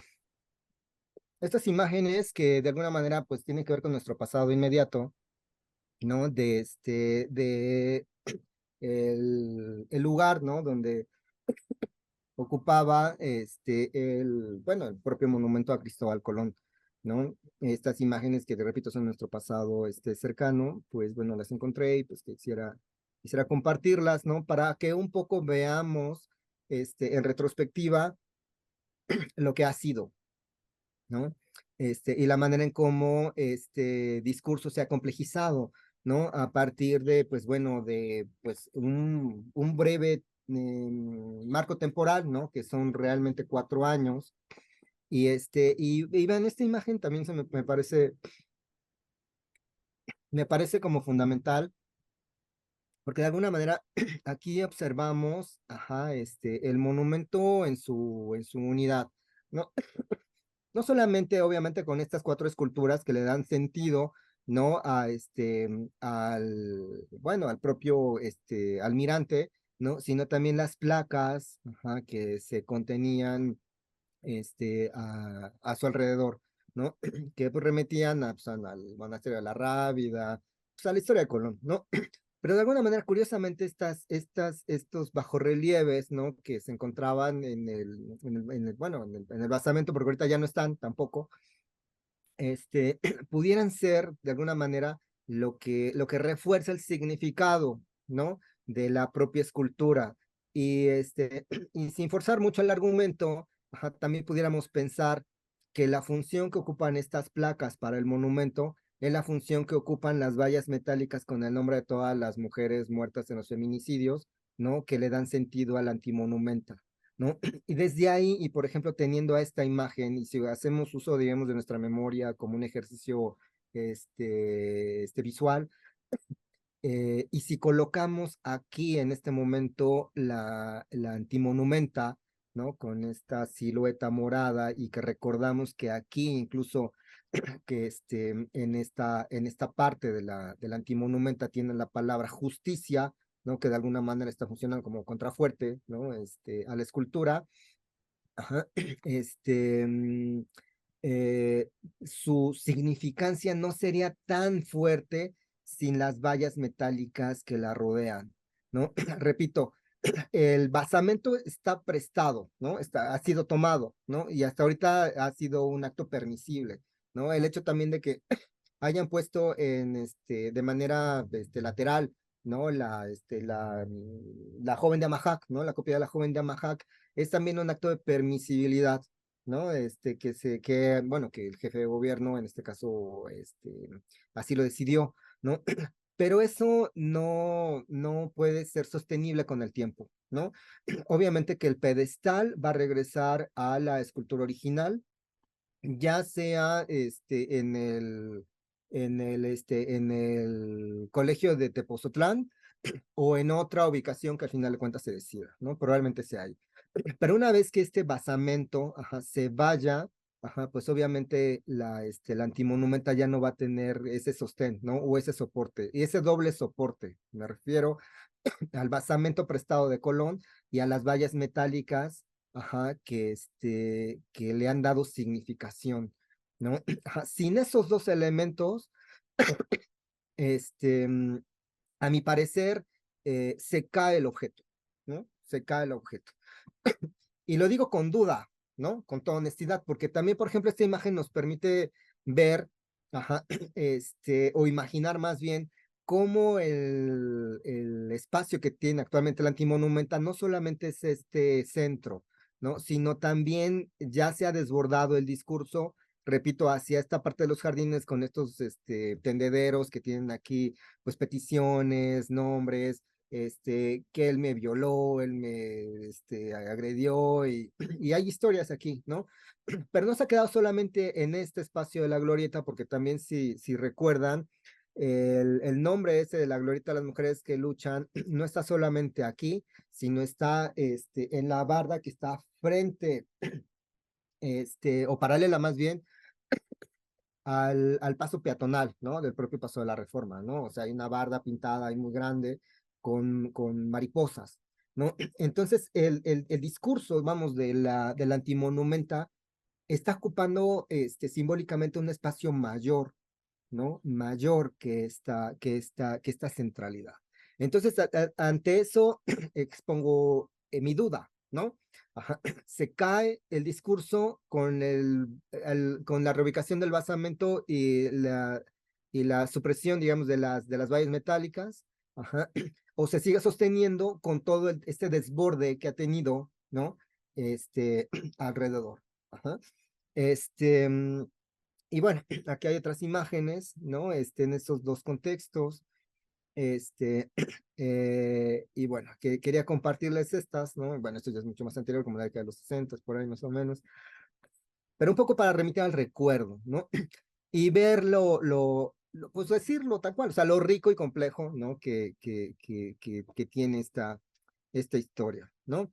Estas imágenes que de alguna manera pues tienen que ver con nuestro pasado inmediato, ¿no? De el lugar, ¿no? Donde ocupaba bueno, el propio monumento a Cristóbal Colón, ¿no? Estas imágenes que, te repito, son nuestro pasado cercano, pues bueno, las encontré y pues quisiera compartirlas, ¿no? Para que un poco veamos en retrospectiva lo que ha sido, ¿no? Y la manera en cómo este discurso se ha complejizado, ¿no? A partir de, pues bueno, de pues un breve marco temporal, ¿no? Que son realmente 4 años. Y vean, esta imagen también me parece como fundamental, porque de alguna manera aquí observamos, ajá, el monumento en su unidad, ¿no? No solamente, obviamente, con estas 4 esculturas que le dan sentido, ¿no? Bueno, al propio, almirante, ¿no? Sino también las placas, ajá, que se contenían, a su alrededor, ¿no? Que pues remetían pues, al monasterio de la Rábida, pues a la historia de Colón, ¿no? Pero de alguna manera, curiosamente, estos bajorrelieves, ¿no? Que se encontraban bueno, en el basamento, porque ahorita ya no están tampoco, pudieran ser, de alguna manera, lo que refuerza el significado, ¿no? De la propia escultura. Y sin forzar mucho el argumento, ajá, también pudiéramos pensar que la función que ocupan estas placas para el monumento es la función que ocupan las vallas metálicas con el nombre de todas las mujeres muertas en los feminicidios, ¿no? Que le dan sentido al antimonumenta, ¿no? Y desde ahí, y por ejemplo, teniendo a esta imagen, y si hacemos uso, digamos, de nuestra memoria como un ejercicio visual, y si colocamos aquí en este momento la antimonumenta, ¿no? Con esta silueta morada y que recordamos que aquí incluso que en esta parte de la antimonumenta tiene la palabra justicia, ¿no? Que de alguna manera está funcionando como contrafuerte, ¿no? A la escultura. Ajá. Este, mm, eh, Su significancia no sería tan fuerte sin las vallas metálicas que la rodean, ¿no? Repito, el basamento está prestado, ¿no? Ha sido tomado, ¿no? Y hasta ahorita ha sido un acto permisible, ¿no? El hecho también de que hayan puesto de manera lateral, ¿no? La joven de Amahac, ¿no? La copia de la joven de Amahac es también un acto de permisibilidad, ¿no? Bueno, que el jefe de gobierno, en este caso, así lo decidió, ¿no? Pero eso no puede ser sostenible con el tiempo, ¿no? Obviamente que el pedestal va a regresar a la escultura original, ya sea en el colegio de Tepozotlán o en otra ubicación que al final de cuentas se decida, ¿no? Probablemente sea ahí. Pero una vez que este basamento, ajá, se vaya, ajá, pues obviamente la antimonumenta ya no va a tener ese sostén, ¿no? O ese soporte, y ese doble soporte, me refiero al basamento prestado de Colón y a las vallas metálicas, ajá, que le han dado significación, ¿no? Ajá, sin esos dos elementos, este, mm, a mi parecer, se cae el objeto, ¿no? Se cae el objeto. Y lo digo con duda, ¿no? Con toda honestidad, porque también, por ejemplo, esta imagen nos permite ver, ajá, o imaginar más bien cómo el espacio que tiene actualmente la antimonumenta no solamente es este centro, ¿no? Sino también ya se ha desbordado el discurso, repito, hacia esta parte de los jardines con estos tendederos que tienen aquí, pues peticiones, nombres, que él me violó, él me agredió, y hay historias aquí, ¿no? Pero no se ha quedado solamente en este espacio de la glorieta, porque también si recuerdan, el nombre ese de la glorieta de las mujeres que luchan no está solamente aquí, sino está en la barda que está frente, o paralela más bien, al paso peatonal, ¿no? Del propio paso de la Reforma, ¿no? O sea, hay una barda pintada ahí muy grande con mariposas, ¿no? Entonces, el discurso, vamos, de la antimonumenta está ocupando simbólicamente un espacio mayor, ¿no? Mayor que esta centralidad. Entonces, ante eso, expongo mi duda, ¿no? Ajá. Se cae el discurso con la reubicación del basamento y la supresión, digamos, de las vallas metálicas, ajá, o se sigue sosteniendo con todo este desborde que ha tenido, ¿no? Alrededor. Ajá. Este, mm, y bueno, aquí hay otras imágenes, ¿no? En estos dos contextos. Y bueno, que quería compartirles estas, ¿no? Bueno, esto ya es mucho más anterior, como la década de los 60, por ahí más o menos, pero un poco para remitir al recuerdo, ¿no? Y ver pues decirlo tal cual, o sea, lo rico y complejo, ¿no? Que tiene esta historia, ¿no?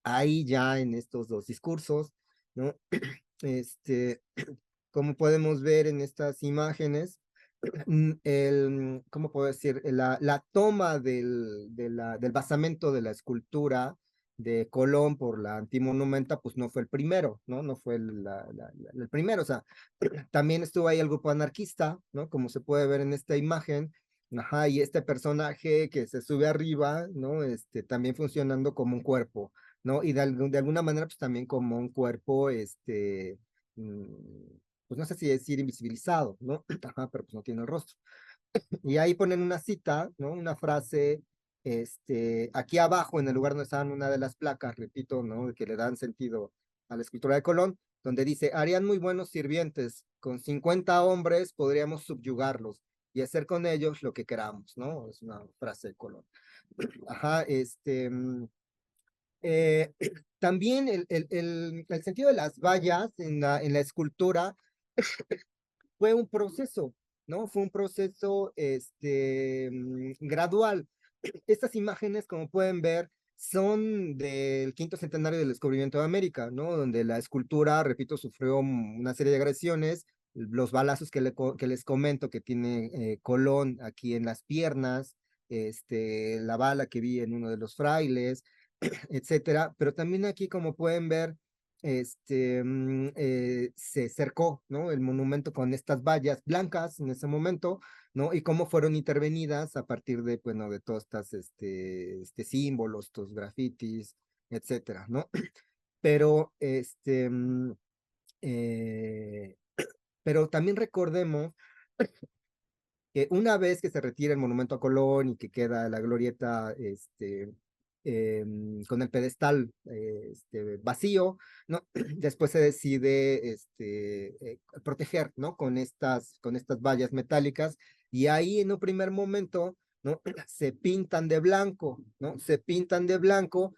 Ahí ya en estos dos discursos, ¿no? Este, como podemos ver en estas imágenes, ¿cómo puedo decir? La toma del basamento de la escultura de Colón por la antimonumenta, pues no fue el primero, ¿no? No fue el primero, o sea, también estuvo ahí el grupo anarquista, ¿no? Como se puede ver en esta imagen, ajá, y este personaje que se sube arriba, ¿no? También funcionando como un cuerpo, ¿no? Y de alguna manera, pues también como un cuerpo, mm, pues no sé si decir invisibilizado, ¿no? Ajá, pero pues no tiene el rostro. Y ahí ponen una cita, ¿no? Una frase, aquí abajo, en el lugar donde están una de las placas, repito, ¿no? Que le dan sentido a la escultura de Colón, donde dice, harían muy buenos sirvientes, con 50 hombres podríamos subyugarlos y hacer con ellos lo que queramos, ¿no? Es una frase de Colón. Ajá, eh, también el sentido de las vallas en la escultura fue un proceso, ¿no? Fue un proceso gradual. Estas imágenes, como pueden ver, son del quinto centenario del descubrimiento de América, ¿no? Donde la escultura, repito, sufrió una serie de agresiones, los balazos que les comento que tiene Colón aquí en las piernas, la bala que vi en uno de los frailes, etcétera, pero también aquí, como pueden ver, se cercó, ¿no? El monumento con estas vallas blancas en ese momento, ¿no? Y cómo fueron intervenidas a partir de, bueno, de todos estos símbolos, estos grafitis, etcétera, ¿no? Pero, eh, pero también recordemos que una vez que se retira el monumento a Colón y que queda la glorieta con el pedestal vacío, ¿no? Después se decide proteger, ¿no? Con estas vallas metálicas, y ahí en un primer momento, ¿no? Se pintan de blanco, ¿no? Se pintan de blanco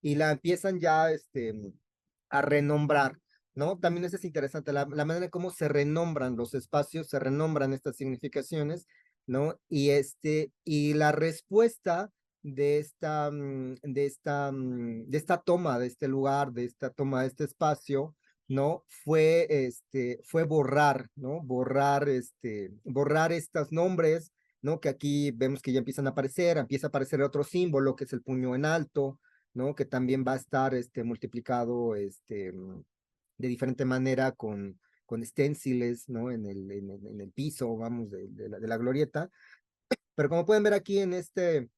y la empiezan ya a renombrar, ¿no? También eso es interesante, la manera en cómo se renombran los espacios, se renombran estas significaciones, ¿no? Y la respuesta de esta toma de este lugar, de esta toma de este espacio, ¿no? Fue borrar, ¿no? Borrar estos nombres, ¿no? Que aquí vemos que ya empiezan a aparecer, empieza a aparecer otro símbolo que es el puño en alto, ¿no? Que también va a estar multiplicado de diferente manera con stenciles, ¿no? En el piso, vamos, de la glorieta. Pero como pueden ver aquí en este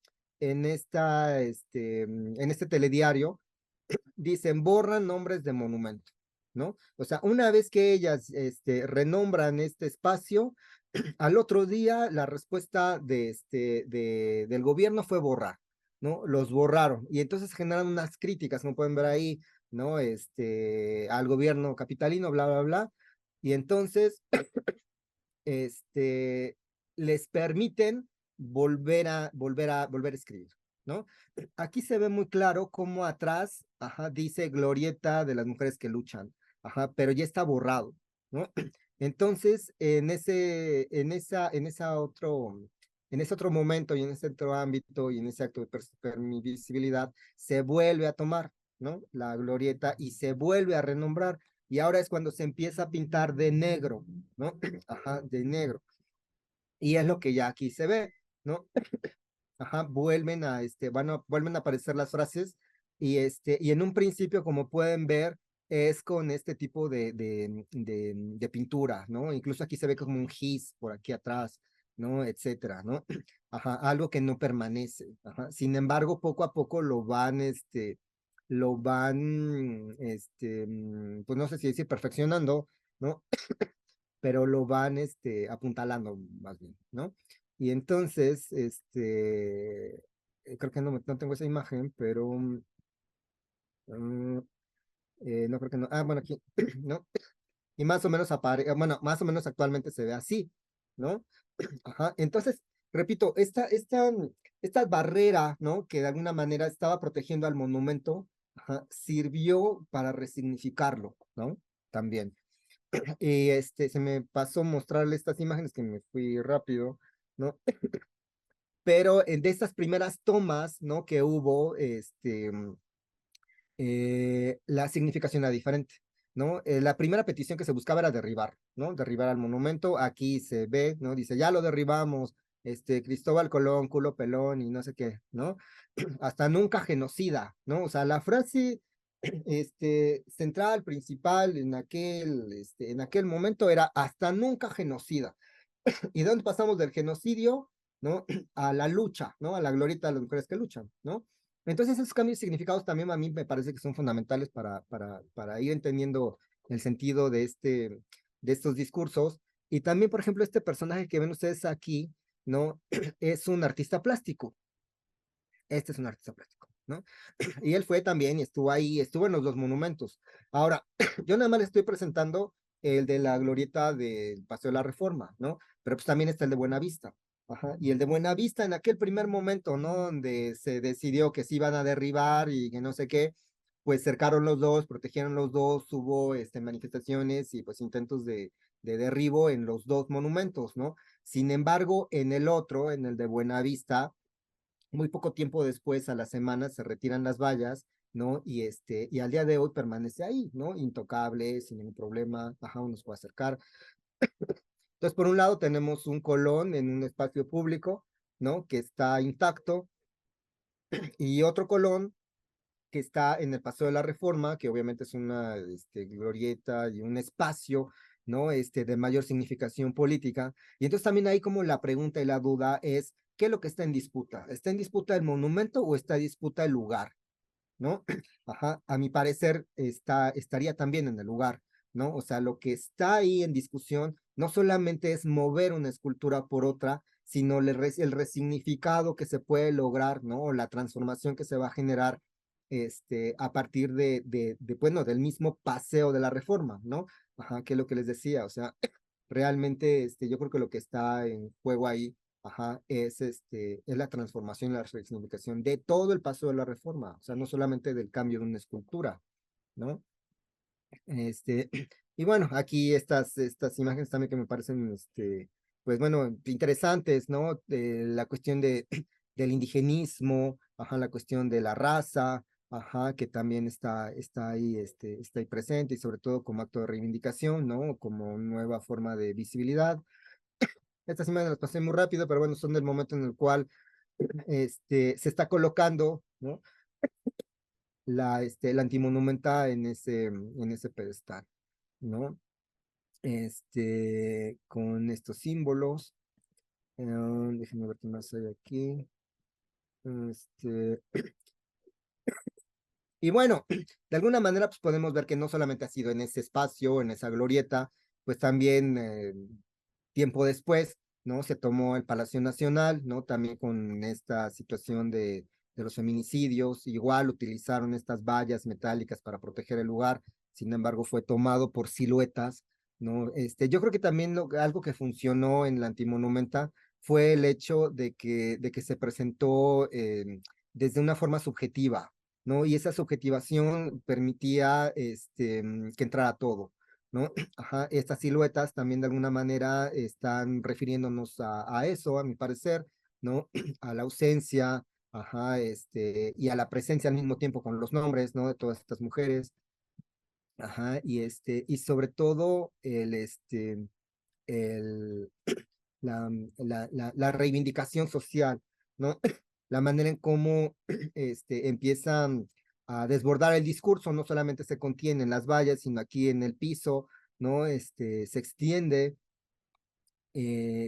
telediario, dicen borran nombres de monumento, ¿no? O sea, una vez que ellas renombran este espacio, al otro día la respuesta del gobierno fue borrar, ¿no? Los borraron y entonces generan unas críticas, como pueden ver ahí, ¿no? Al gobierno capitalino, bla, bla, bla. Y entonces, les permiten, volver a escribir, ¿no? Aquí se ve muy claro cómo atrás, ajá, dice glorieta de las mujeres que luchan, ajá, pero ya está borrado, ¿no? Entonces, en ese otro momento y en ese otro ámbito y en ese acto de permisibilidad, se vuelve a tomar, ¿no? La glorieta y se vuelve a renombrar. Y ahora es cuando se empieza a pintar de negro, ¿no? Ajá, de negro. Y es lo que ya aquí se ve, ¿no? Ajá, vuelven a aparecer las frases y en un principio, como pueden ver, es con este tipo de pintura, ¿no? Incluso aquí se ve como un gis por aquí atrás, ¿no? Etcétera, ¿no? Ajá, algo que no permanece. Ajá. Sin embargo, poco a poco pues no sé si decir perfeccionando, ¿no? Pero lo van, apuntalando más bien, ¿no? Y entonces, creo que no tengo esa imagen, pero mm, no creo que no. Ah, bueno, aquí, ¿no? Y más o menos bueno, más o menos actualmente se ve así, ¿no? Ajá. Entonces, repito, esta barrera, ¿no? Que de alguna manera estaba protegiendo al monumento, ajá, sirvió para resignificarlo, ¿no? También. Y se me pasó mostrarle estas imágenes que me fui rápido, ¿no? Pero de estas primeras tomas, ¿no? Que hubo, la significación era diferente, ¿no? La primera petición que se buscaba era derribar, ¿no? Derribar al monumento. Aquí se ve, ¿no? Dice, ya lo derribamos, Cristóbal Colón, culo pelón y no sé qué, ¿no? Hasta nunca genocida, ¿no? O sea, la frase central, principal en aquel momento era hasta nunca genocida. ¿Y de dónde pasamos del genocidio, ¿no? A la lucha, ¿no? A la glorieta de las mujeres que luchan, ¿no? Entonces esos cambios de significados también a mí me parece que son fundamentales para ir entendiendo el sentido de estos discursos. Y también, por ejemplo, este personaje que ven ustedes aquí, ¿no? Es un artista plástico. Este es un artista plástico, ¿no? Y él fue también y estuvo ahí, estuvo en los dos monumentos. Ahora, yo nada más le estoy presentando el de la glorieta del Paseo de la Reforma, ¿no? Pero pues también está el de Buenavista. Ajá. Y el de Buenavista en aquel primer momento, ¿no? Donde se decidió que se iban a derribar y que no sé qué, pues cercaron los dos, protegieron los dos, hubo manifestaciones y pues intentos de derribo en los dos monumentos, ¿no? Sin embargo, en el otro, en el de Buenavista, muy poco tiempo después, a la semana, se retiran las vallas, ¿no? Y al día de hoy permanece ahí, ¿no? Intocable, sin ningún problema, ajá, uno se puede acercar. Entonces, por un lado tenemos un Colón en un espacio público, ¿no? Que está intacto, y otro Colón que está en el Paseo de la Reforma, que obviamente es una glorieta y un espacio, ¿no? De mayor significación política. Y entonces también ahí como la pregunta y la duda es, ¿qué es lo que está en disputa? ¿Está en disputa el monumento o está en disputa el lugar? ¿No? Ajá, a mi parecer estaría también en el lugar, ¿no? O sea, lo que está ahí en discusión no solamente es mover una escultura por otra, sino el resignificado que se puede lograr, ¿no? O la transformación que se va a generar a partir bueno, del mismo paseo de la reforma, ¿no? Ajá, que es lo que les decía, o sea, realmente yo creo que lo que está en juego ahí, ajá, es la transformación y la resignificación de todo el paso de la reforma, o sea, no solamente del cambio de una escultura, ¿no? Este, y bueno, aquí estas imágenes también que me parecen, pues bueno, interesantes, ¿no? La cuestión del indigenismo, ajá, la cuestión de la raza, ajá, que también está ahí presente y sobre todo como acto de reivindicación, ¿no? Como nueva forma de visibilidad. Estas imágenes las pasé muy rápido, pero bueno, son del momento en el cual se está colocando, ¿no? La antimonumenta en ese pedestal, ¿no? Con estos símbolos. Déjenme ver qué más hay aquí. Este, y bueno, de alguna manera pues podemos ver que no solamente ha sido en ese espacio, en esa glorieta, pues también tiempo después, ¿no? Se tomó el Palacio Nacional, ¿no? También con esta situación de los feminicidios, igual utilizaron estas vallas metálicas para proteger el lugar, sin embargo fue tomado por siluetas, ¿no? Yo creo que también algo que funcionó en la antimonumenta fue el hecho de que se presentó desde una forma subjetiva, ¿no? Y esa subjetivación permitía que entrara todo, ¿no? Ajá, estas siluetas también de alguna manera están refiriéndonos a eso, a mi parecer, ¿no? A la ausencia, ajá, y a la presencia al mismo tiempo con los nombres, ¿no? De todas estas mujeres, ajá, y sobre todo el, la reivindicación social, ¿no? La manera en cómo empiezan a desbordar el discurso, no solamente se contiene en las vallas, sino aquí en el piso, ¿no? Se extiende,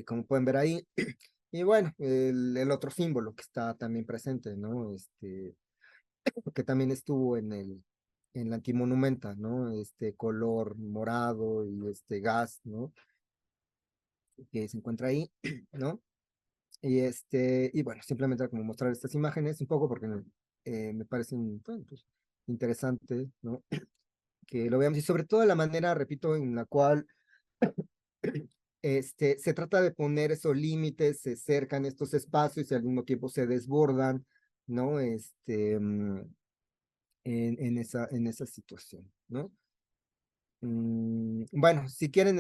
como pueden ver ahí. Y bueno, el otro símbolo que está también presente, ¿no? Que también estuvo en la antimonumenta, ¿no? Este color morado y este gas, ¿no? Que se encuentra ahí, ¿no? Y bueno, simplemente como mostrar estas imágenes un poco porque me parecen, bueno, pues, interesantes, ¿no? Que lo veamos y sobre todo la manera, repito, en la cual se trata de poner esos límites, se cercan estos espacios y al mismo tiempo se desbordan, ¿no? En esa situación, ¿no? Bueno, si quieren,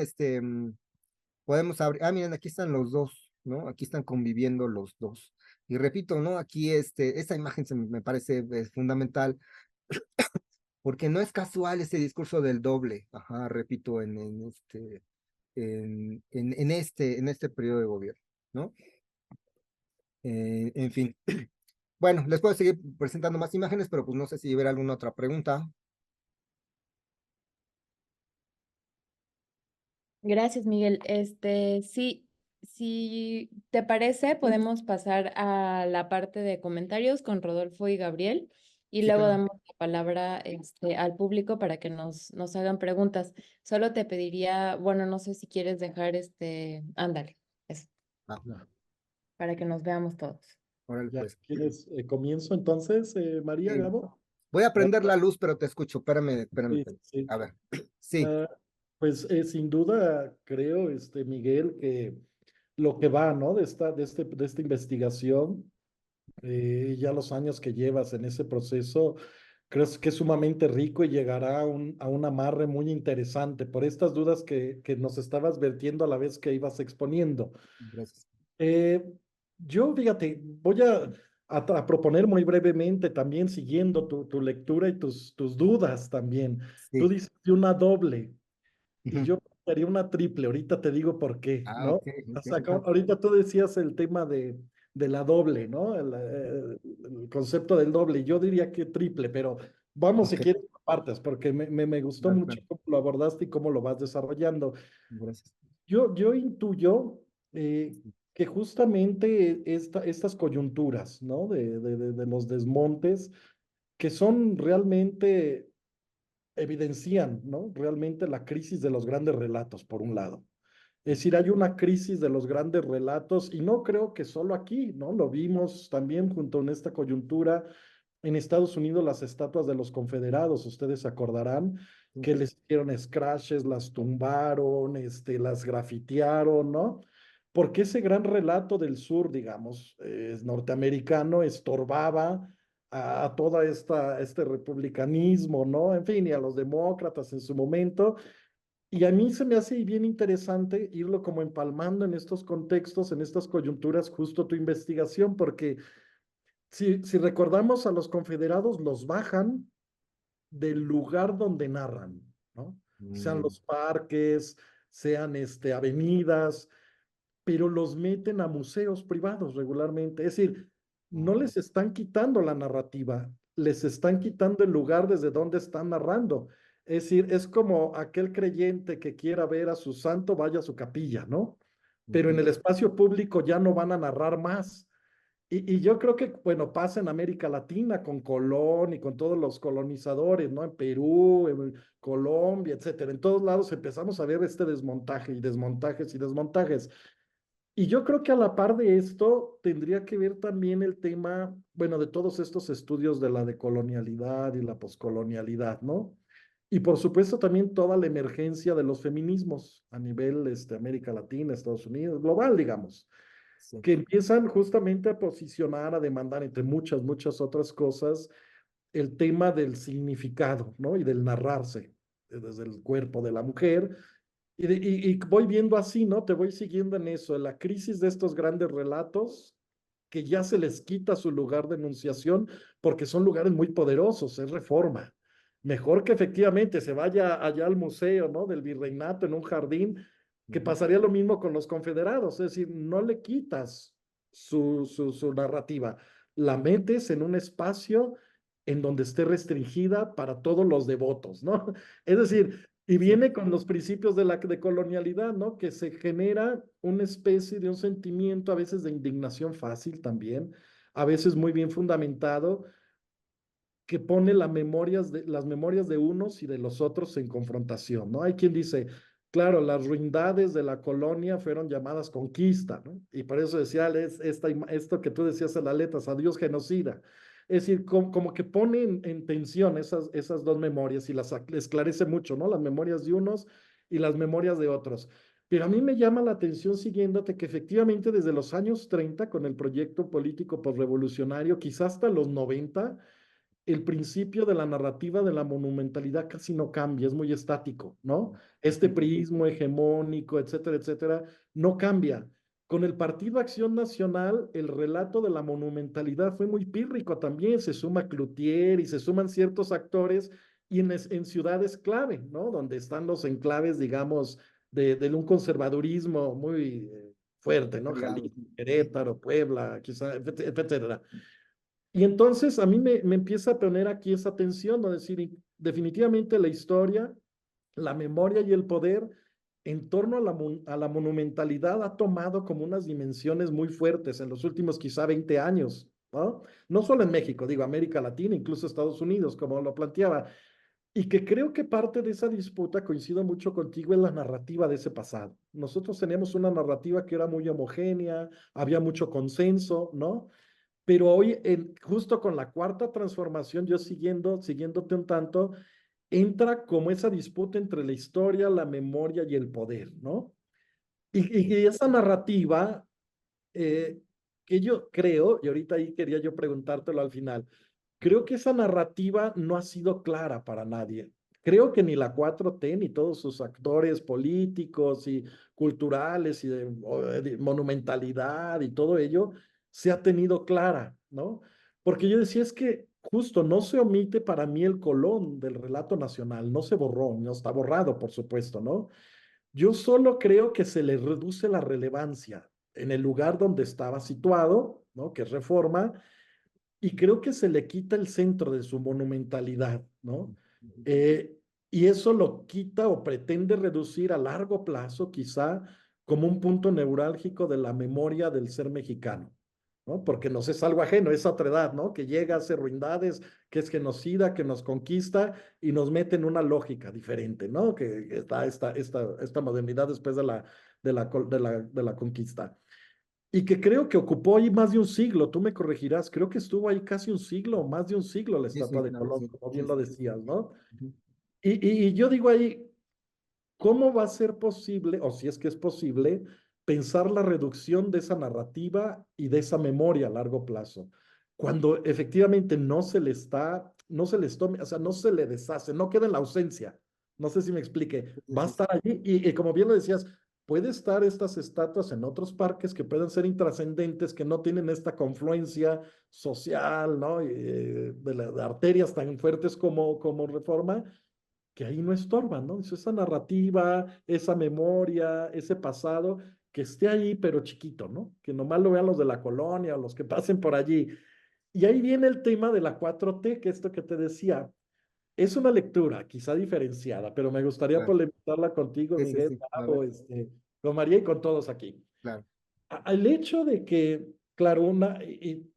podemos abrir, miren, aquí están los dos, ¿no? Aquí están conviviendo los dos. Y repito, ¿no? Aquí esta imagen me parece fundamental, porque no es casual ese discurso del doble, ajá, repito, en este periodo de gobierno, ¿no? En fin. Bueno, les puedo seguir presentando más imágenes, pero pues no sé si hubiera alguna otra pregunta. Gracias, Miguel. Sí, si te parece, podemos pasar a la parte de comentarios con Rodolfo y Gabriel y Sí, luego claro. damos la palabra al público para que nos hagan preguntas. Solo te pediría, bueno, no sé si quieres dejar ándale, eso, Ya, para que nos veamos todos. Órale, ya. pues. ¿Quieres comienzo entonces, María, Sí. Gabo? Voy a Ah, prender la luz, pero te escucho. Espérame, espérame. sí, Espérame. sí. A ver. Sí. Ah, pues sin duda creo, Miguel, que lo que va, ¿no? De esta investigación, ya los años que llevas en ese proceso, creo que es sumamente rico y llegará a un amarre muy interesante por estas dudas que nos estabas vertiendo a la vez que ibas exponiendo. Gracias. Eh, yo, fíjate, voy a proponer muy brevemente, también siguiendo tu lectura y tus dudas también. Tú Sí. dices de una doble y Ujú. yo haría una triple. Ahorita te digo por qué, Ah, ¿no? ok, O ok. sea, Ajá. ahorita tú decías el tema de la doble, ¿no? El concepto del doble. Yo diría que triple, pero vamos si Ok. quieres por partes, porque me gustó Claro, mucho claro. cómo lo abordaste y cómo lo vas desarrollando. Gracias. Yo intuyo que justamente estas coyunturas, ¿no? De los desmontes, que son realmente, evidencian, ¿no? Realmente la crisis de los grandes relatos, por un lado. Es decir, hay una crisis de los grandes relatos y no creo que solo aquí, ¿no? Lo vimos también junto en esta coyuntura en Estados Unidos las estatuas de los confederados, ustedes se acordarán que les hicieron scratches, las tumbaron, las grafitearon, ¿no? Porque ese gran relato del sur, digamos, norteamericano, estorbaba a toda este republicanismo, ¿no? En fin, y a los demócratas en su momento. Y a mí se me hace bien interesante irlo como empalmando en estos contextos, en estas coyunturas, justo tu investigación, porque si recordamos a los confederados, los bajan del lugar donde narran, ¿no? Sean Mm, los parques, sean avenidas, pero los meten a museos privados regularmente. Es decir, no ah, les están quitando la narrativa, les están quitando el lugar desde donde están narrando. Es decir, es como aquel creyente que quiera ver a su santo, vaya a su capilla, ¿no? Pero en ujú. el espacio público ya no van a narrar más. Y yo creo que, bueno, pasa en América Latina con Colón y con todos los colonizadores, ¿no? En Perú, en Colombia, etcétera. En todos lados empezamos a ver este desmontaje y desmontajes y desmontajes. Y yo creo que a la par de esto tendría que ver también el tema, bueno, de todos estos estudios de la decolonialidad y la poscolonialidad, ¿no? Y por supuesto también toda la emergencia de los feminismos a nivel América Latina, Estados Unidos, global, digamos. sí, que empiezan justamente a posicionar, a demandar, entre muchas, muchas otras cosas, el tema del significado, ¿no? Y del narrarse desde el cuerpo de la mujer. Y voy viendo así, ¿no? Te voy siguiendo en eso, en la crisis de estos grandes relatos que ya se les quita su lugar de enunciación porque son lugares muy poderosos, es Reforma. Mejor que efectivamente se vaya allá al museo, ¿no? Del virreinato en un jardín, que ujú, pasaría lo mismo con los confederados, es decir, no le quitas su narrativa, la metes en un espacio en donde esté restringida para todos los devotos, ¿no? Es decir, y sí, viene con los principios de la de colonialidad, ¿no? Que se genera una especie de un sentimiento a veces de indignación fácil también, a veces muy bien fundamentado, que pone las memorias de unos y de los otros en confrontación, ¿no? Hay quien dice, claro, las ruindades de la colonia fueron llamadas conquista, ¿no? Y por eso decía esto que tú decías en las letras, adiós genocida. Es decir, como que pone en tensión esas dos memorias y las esclarece mucho, ¿no? Las memorias de unos y las memorias de otros. Pero a mí me llama la atención siguiéndote que efectivamente desde los años 30, con el proyecto político postrevolucionario, quizás hasta los 90, el principio de la narrativa de la monumentalidad casi no cambia, es muy estático, ¿no? Este ujú, priismo hegemónico, etcétera, etcétera, no cambia. Con el Partido Acción Nacional, el relato de la monumentalidad fue muy pírrico también, se suma Cloutier y se suman ciertos actores y en ciudades clave, ¿no? Donde están los enclaves, digamos, de un conservadurismo muy fuerte, ¿no? variado, Jalisco, Querétaro, Puebla, quizá, etcétera. Y entonces a mí me empieza a poner aquí esa tensión, ¿no? Decir, definitivamente la historia, la memoria y el poder en torno a la monumentalidad ha tomado como unas dimensiones muy fuertes en los últimos quizá 20 años, ¿no? No solo en México, digo, América Latina, incluso Estados Unidos, como lo planteaba. Y que creo que parte de esa disputa, coincido mucho contigo, es la narrativa de ese pasado. Nosotros teníamos una narrativa que era muy homogénea, había mucho consenso, ¿no? Pero hoy, justo con la cuarta transformación, yo siguiéndote un tanto, entra como esa disputa entre la historia, la memoria y el poder, ¿no? Y esa narrativa, eh, que yo creo, y ahorita ahí quería yo preguntártelo al final, creo que esa narrativa no ha sido clara para nadie. Creo que ni la 4T ni todos sus actores políticos y culturales y de monumentalidad y todo ello se ha tenido clara, ¿no? Porque yo decía, es que justo no se omite para mí el Colón del relato nacional, no se borró, no está borrado, por supuesto, ¿no? Yo solo creo que se le reduce la relevancia en el lugar donde estaba situado, ¿no? Que es Reforma, y creo que se le quita el centro de su monumentalidad, ¿no? ujú, Eh, y eso lo quita o pretende reducir a largo plazo, quizá, como un punto neurálgico de la memoria del ser mexicano, ¿no? Porque nos es algo ajeno, esa otra edad, ¿no? Que llega a hacer ruindades, que es genocida, que nos conquista y nos mete en una lógica diferente, ¿no? Que está esta modernidad después de la conquista y que creo que ocupó ahí más de un siglo, tú me corregirás, creo que estuvo ahí casi un siglo, más de un siglo la sí, estatua sí, de claro, Colón, sí, como sí, bien lo sí, sí, decías, ¿no? ujú, Y yo digo ahí, ¿cómo va a ser posible, o si es que es posible, pensar la reducción de esa narrativa y de esa memoria a largo plazo? Cuando efectivamente no se les tome, o sea, no se le deshace, no queda en la ausencia. No sé si me explique. sí, Va a sí, estar allí y como bien lo decías, puede estar estas estatuas en otros parques que pueden ser intrascendentes, que no tienen esta confluencia social, ¿no? De arterias tan fuertes como Reforma, que ahí no estorban, ¿no? Esa narrativa, esa memoria, ese pasado, que esté ahí, pero chiquito, ¿no? Que nomás lo vean los de la colonia o los que pasen por allí. Y ahí viene el tema de la 4T, que esto que te decía, es una lectura quizá diferenciada, pero me gustaría claro, polemizarla contigo, sí, sí, Miguel, sí, a ver, Gabo, con María y con todos aquí. claro, El hecho de que, claro,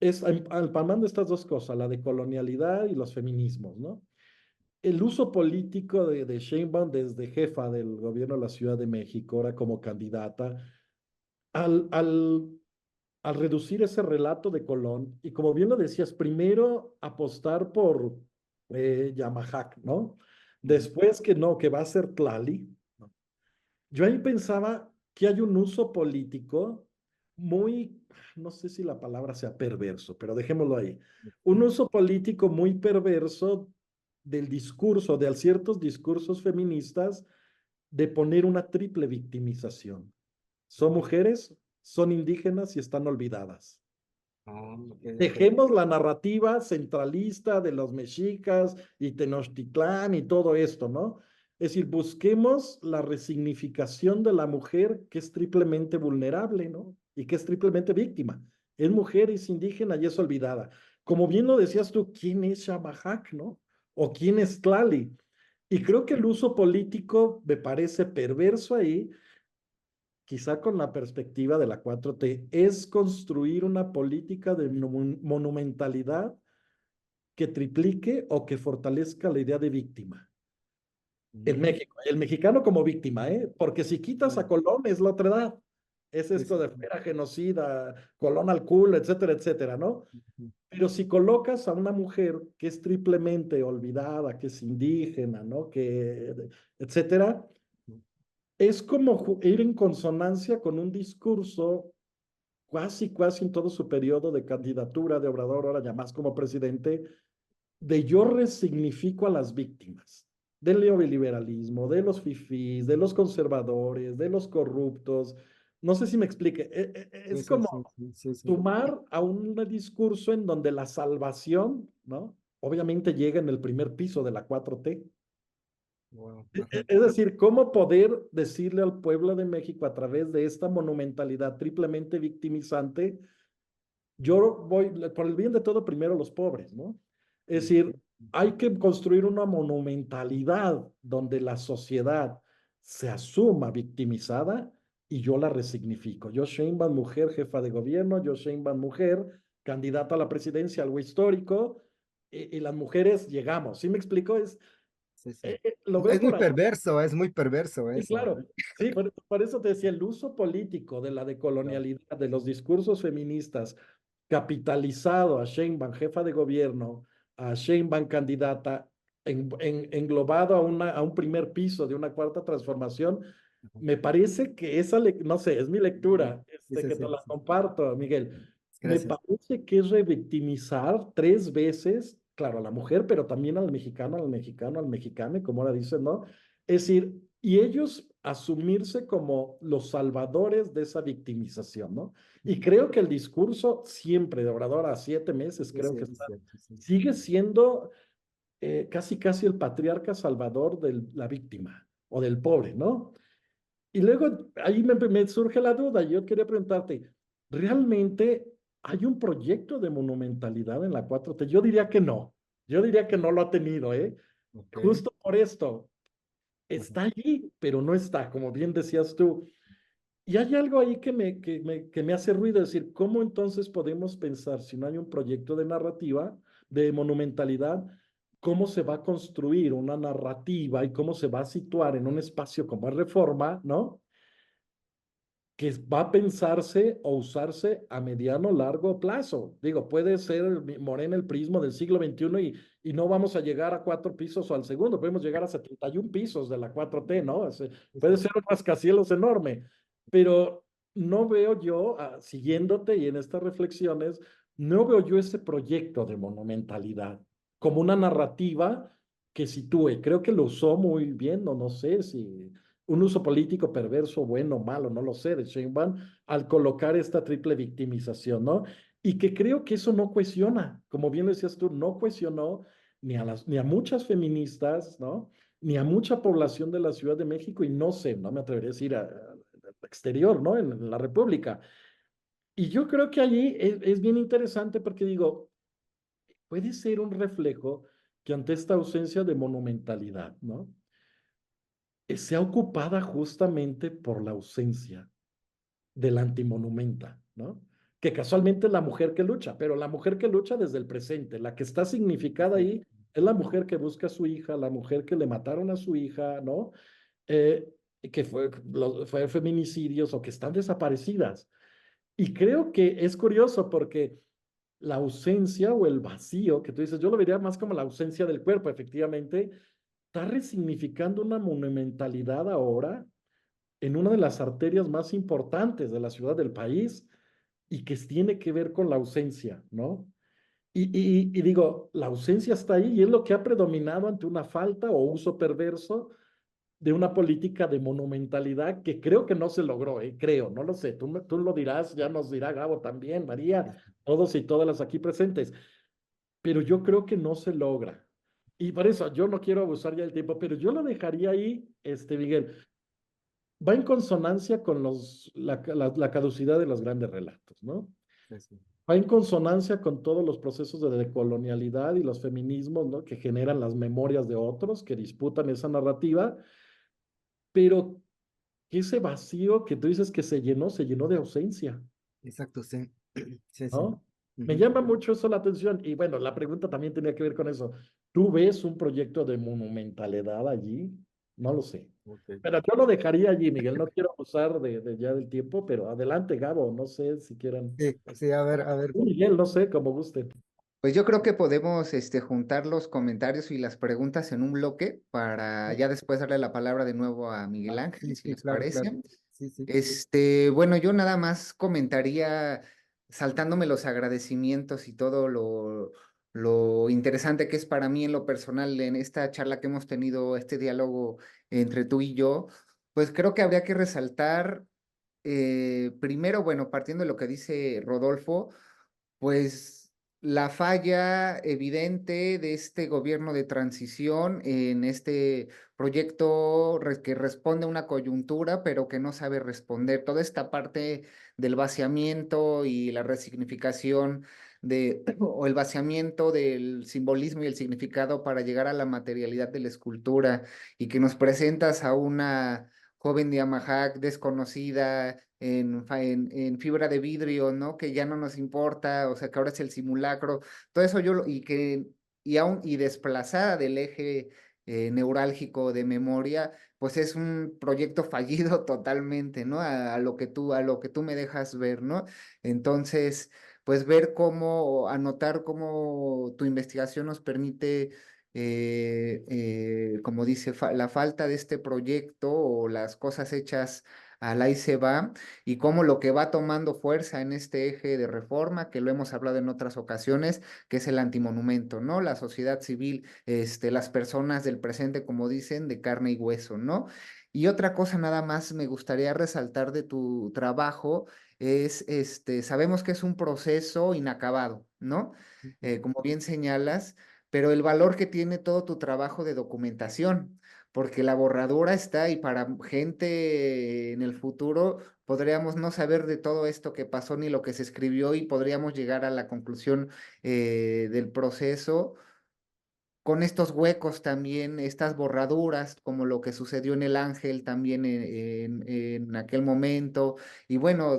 es empalmando estas dos cosas, la de colonialidad y los feminismos, ¿no? El uso político de Sheinbaum desde jefa del gobierno de la Ciudad de México, ahora como candidata, al, al, al reducir ese relato de Colón, y como bien lo decías, primero apostar por Yamahac, ¿no? ujú, Después que no, que va a ser Tlali, ¿no? Yo ahí pensaba que hay un uso político muy, no sé si la palabra sea perverso, pero dejémoslo ahí. Un uso político muy perverso del discurso, de ciertos discursos feministas, de poner una triple victimización. Son mujeres, son indígenas y están olvidadas. Ah, ok, ok. Dejemos la narrativa centralista de los mexicas y Tenochtitlán y todo esto, ¿no? Es decir, busquemos la resignificación de la mujer que es triplemente vulnerable, ¿no? Y que es triplemente víctima. Es mujer, es indígena y es olvidada. Como bien lo decías tú, ¿quién es Shamahac, no? ¿O quién es Tlali? Y creo que el uso político me parece perverso ahí, quizá con la perspectiva de la 4T, es construir una política de monumentalidad que triplique o que fortalezca la idea de víctima. En Mm, México, el mexicano como víctima, ¿eh? Porque si quitas a claro. Colón es la otra edad. Es Sí, esto sí, de sí. fuera genocida, Colón al culo, etcétera, etcétera, ¿no? Ujú. Pero si colocas a una mujer que es triplemente olvidada, que es indígena, ¿no? Que, etcétera, es como ir en consonancia con un discurso casi en todo su periodo de candidatura de Obrador, ahora ya más como presidente, de yo resignifico a las víctimas del neoliberalismo, de los fifís, de los conservadores, de los corruptos. No sé si me explique. Sí, Es sí, como sí, sí, sí, sí. sumar a un discurso en donde la salvación, ¿no? Obviamente llega en el primer piso de la 4T. Wow, ajá. Es decir, cómo poder decirle al pueblo de México a través de esta monumentalidad triplemente victimizante, yo voy por el bien de todo primero los pobres, ¿no? Es decir, hay que construir una monumentalidad donde la sociedad se asuma victimizada y yo la resignifico. Yo Sheinbaum, mujer, jefa de gobierno, yo Sheinbaum, mujer, candidata a la presidencia, algo histórico, y las mujeres llegamos. ¿Sí me explico? Sí, sí. Lo veo por ahí. Es muy perverso Sí, eso. claro. Sí, por eso te decía, el uso político de la Claro. decolonialidad, de los discursos feministas, capitalizado a Sheinbaum, jefa de gobierno, a Sheinbaum, candidata, englobado a un primer piso de una cuarta transformación, Ajá. me parece que esa, no sé, es mi lectura, Sí, sí, que te sí, la sí. comparto, Miguel. Me Gracias. parece que es revictimizar tres veces, claro, a la mujer, pero también al mexicano, al mexicano, al mexicano, como ahora dicen, ¿no? Es decir, y ellos asumirse como los salvadores de esa victimización, ¿no? Y creo que el discurso siempre de Obrador a 7 meses, Sí, creo sí, que es está, cierto, sí. sigue siendo casi el patriarca salvador de la víctima o del pobre, ¿no? Y luego ahí me surge la duda. Yo quería preguntarte, ¿realmente hay un proyecto de monumentalidad en la 4T? Yo diría que no. Yo diría que no lo ha tenido, ¿eh? Ok. Justo por esto. Ajá. Está allí, pero no está, como bien decías tú. Y hay algo ahí que me hace ruido, es decir, ¿cómo entonces podemos pensar si no hay un proyecto de narrativa, de monumentalidad, cómo se va a construir una narrativa y cómo se va a situar en un espacio como es Reforma, ¿no? Que va a pensarse o usarse a mediano o largo plazo. Digo, puede ser Morena el prismo del siglo XXI y no vamos a llegar a 4 pisos o al segundo, podemos llegar a 71 pisos de la 4T, ¿no? Sí, Puede sí. ser un rascacielos enorme, pero no veo yo, siguiéndote y en estas reflexiones, no veo yo ese proyecto de monumentalidad como una narrativa que sitúe. Creo que lo usó muy bien, no sé si un uso político perverso, bueno, malo, no lo sé, de Sheinbaum, al colocar esta triple victimización, ¿no? Y que creo que eso no cohesiona, como bien lo decías tú, no cohesionó ni a muchas feministas, ¿no? Ni a mucha población de la Ciudad de México y no sé, no me atrevería a decir al exterior, ¿no? En la República. Y yo creo que allí es bien interesante porque digo, puede ser un reflejo que ante esta ausencia de monumentalidad, ¿no? Sea ocupada justamente por la ausencia del antimonumenta, ¿no? Que casualmente es la mujer que lucha, pero la mujer que lucha desde el presente, la que está significada Sí, ahí, es la mujer que busca a su hija, la mujer que le mataron a su hija, ¿no? Que fue feminicidios o que están desaparecidas. Y creo que es curioso porque la ausencia o el vacío, que tú dices, yo lo vería más como la ausencia del cuerpo, efectivamente, está resignificando una monumentalidad ahora en una de las arterias más importantes de la ciudad del país, y que tiene que ver con la ausencia, ¿no? Y digo, la ausencia está ahí y es lo que ha predominado ante una falta o uso perverso de una política de monumentalidad que creo que no se logró, creo, no lo sé, tú lo dirás, ya nos dirá Gabo también, María, todos y todas las aquí presentes, pero yo creo que no se logra. Y por eso yo no quiero abusar ya del tiempo, pero yo lo dejaría ahí, Miguel. Va en consonancia con la caducidad de los grandes relatos, ¿no? Sí, sí. Va en consonancia con todos los procesos de decolonialidad y los feminismos, ¿no? Que generan las memorias de otros, que disputan esa narrativa, pero que ese vacío que tú dices que se llenó de ausencia, Exacto, sí. Sí, sí. ¿no? Me Ujú. llama mucho eso la atención. Y bueno, la pregunta también tenía que ver con eso. ¿Tú ves un proyecto de monumentalidad allí? No lo sé. Ok. Pero yo lo dejaría allí, Miguel. No quiero abusar de ya del tiempo, pero adelante, Gabo. No sé si quieran. Sí, sí, a ver. Miguel, no sé, como guste. Pues yo creo que podemos juntar los comentarios y las preguntas en un bloque para ya después darle la palabra de nuevo a Miguel Ángel, Sí, si sí, les claro, claro. parece. Sí, sí. Bueno, yo nada más comentaría, saltándome los agradecimientos y todo lo interesante que es para mí en lo personal en esta charla que hemos tenido, este diálogo entre tú y yo, pues creo que habría que resaltar, primero, bueno, partiendo de lo que dice Rodolfo, pues la falla evidente de este gobierno de transición en este proyecto que responde a una coyuntura, pero que no sabe responder. Toda esta parte del vaciamiento y la resignificación o el vaciamiento del simbolismo y el significado para llegar a la materialidad de la escultura y que nos presentas a una joven de Amahac desconocida en fibra de vidrio, ¿no? Que ya no nos importa, o sea, que ahora es el simulacro, todo eso y desplazada del eje neurálgico de memoria, pues es un proyecto fallido totalmente, ¿no? A lo que tú me dejas ver, ¿no? Entonces, pues ver cómo, anotar cómo tu investigación nos permite como dice, la falta de este proyecto o las cosas hechas al ahí se va, y cómo lo que va tomando fuerza en este eje de reforma, que lo hemos hablado en otras ocasiones, que es el antimonumento, ¿no? La sociedad civil, las personas del presente, como dicen, de carne y hueso, ¿no? Y otra cosa nada más me gustaría resaltar de tu trabajo es, sabemos que es un proceso inacabado, ¿no? Ujú. Como bien señalas, pero el valor que tiene todo tu trabajo de documentación, porque la borradura está y para gente en el futuro podríamos no saber de todo esto que pasó ni lo que se escribió y podríamos llegar a la conclusión del proceso con estos huecos también, estas borraduras, como lo que sucedió en El Ángel también en aquel momento. Y bueno,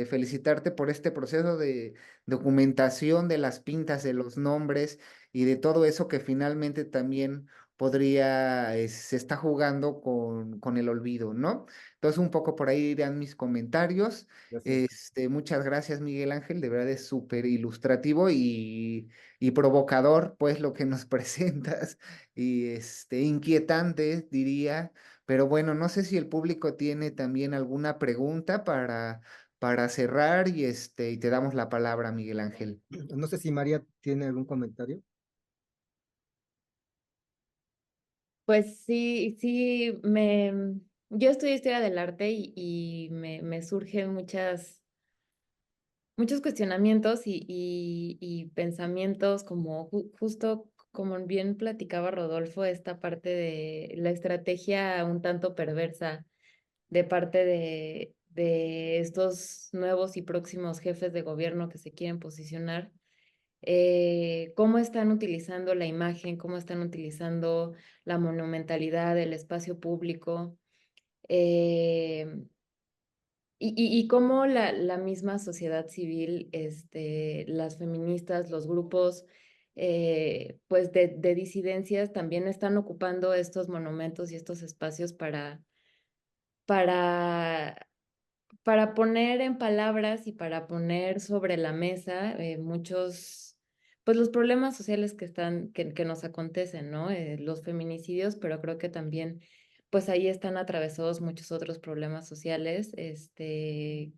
felicitarte por este proceso de documentación de las pintas, de los nombres y de todo eso que finalmente también se está jugando con el olvido, ¿no? Entonces, un poco por ahí irán mis comentarios. Gracias. Muchas gracias, Miguel Ángel, de verdad es súper ilustrativo y provocador, pues, lo que nos presentas, y inquietante, diría, pero bueno, no sé si el público tiene también alguna pregunta para cerrar y te damos la palabra, Miguel Ángel. No sé si María tiene algún comentario. Pues sí, yo estudio historia del arte y me surgen muchos cuestionamientos y pensamientos como justo como bien platicaba Rodolfo, esta parte de la estrategia un tanto perversa de parte de estos nuevos y próximos jefes de gobierno que se quieren posicionar, cómo están utilizando la imagen, cómo están utilizando la monumentalidad, el espacio público. eh, y cómo la misma sociedad civil, las feministas, los grupos, pues de disidencias también están ocupando estos monumentos y estos espacios para, para poner en palabras y para poner sobre la mesa pues los problemas sociales que nos acontecen, ¿no? Los feminicidios, pero creo que también pues ahí están atravesados muchos otros problemas sociales, que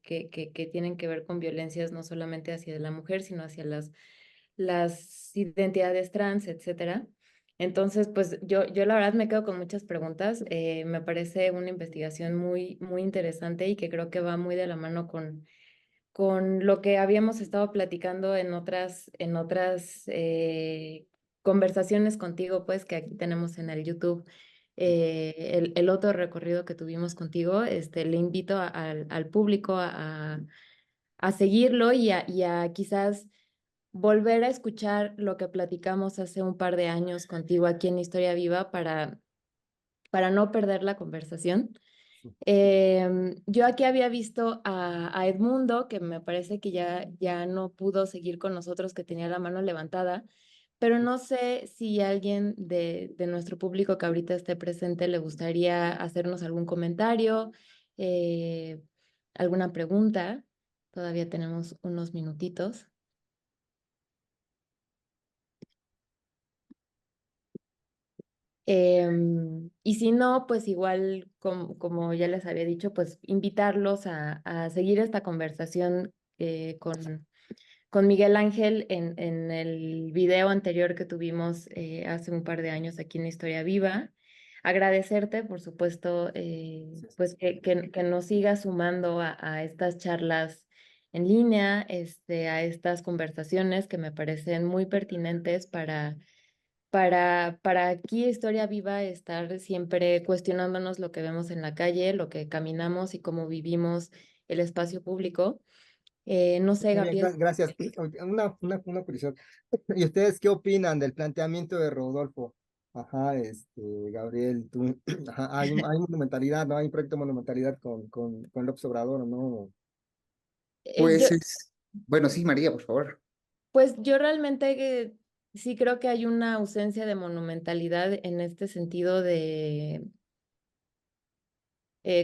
tienen que ver con violencias no solamente hacia la mujer, sino hacia las identidades trans, etcétera. Entonces, pues yo la verdad me quedo con muchas preguntas. Me parece una investigación muy, muy interesante y que creo que va muy de la mano con lo que habíamos estado platicando en otras conversaciones contigo, pues que aquí tenemos en el YouTube. El otro recorrido que tuvimos contigo, le invito al público a seguirlo y a quizás volver a escuchar lo que platicamos hace un par de años contigo aquí en Historia Viva para no perder la conversación. Yo aquí había visto a Edmundo, que me parece que ya no pudo seguir con nosotros, que tenía la mano levantada, pero no sé si alguien de nuestro público que ahorita esté presente le gustaría hacernos algún comentario, eh, alguna pregunta. Todavía tenemos unos minutitos. Y si no, pues igual, como ya les había dicho, pues invitarlos a seguir esta conversación con Miguel Ángel en el video anterior que tuvimos hace un par de años aquí en Historia Viva. Agradecerte, por supuesto, pues que nos sigas sumando a estas charlas en línea, a estas conversaciones que me parecen muy pertinentes para aquí Historia Viva estar siempre cuestionándonos lo que vemos en la calle, lo que caminamos y cómo vivimos el espacio público. No sé, Muy bien, Gabriel. gracias. Una curiosidad. ¿Y ustedes qué opinan del planteamiento de Rodolfo? Ajá, Gabriel, tú, ajá, hay monumentalidad, ¿no? Hay un proyecto de monumentalidad con López Obrador, ¿no? Yo, Pues bueno, sí, María, por favor. pues yo realmente sí creo que hay una ausencia de monumentalidad en este sentido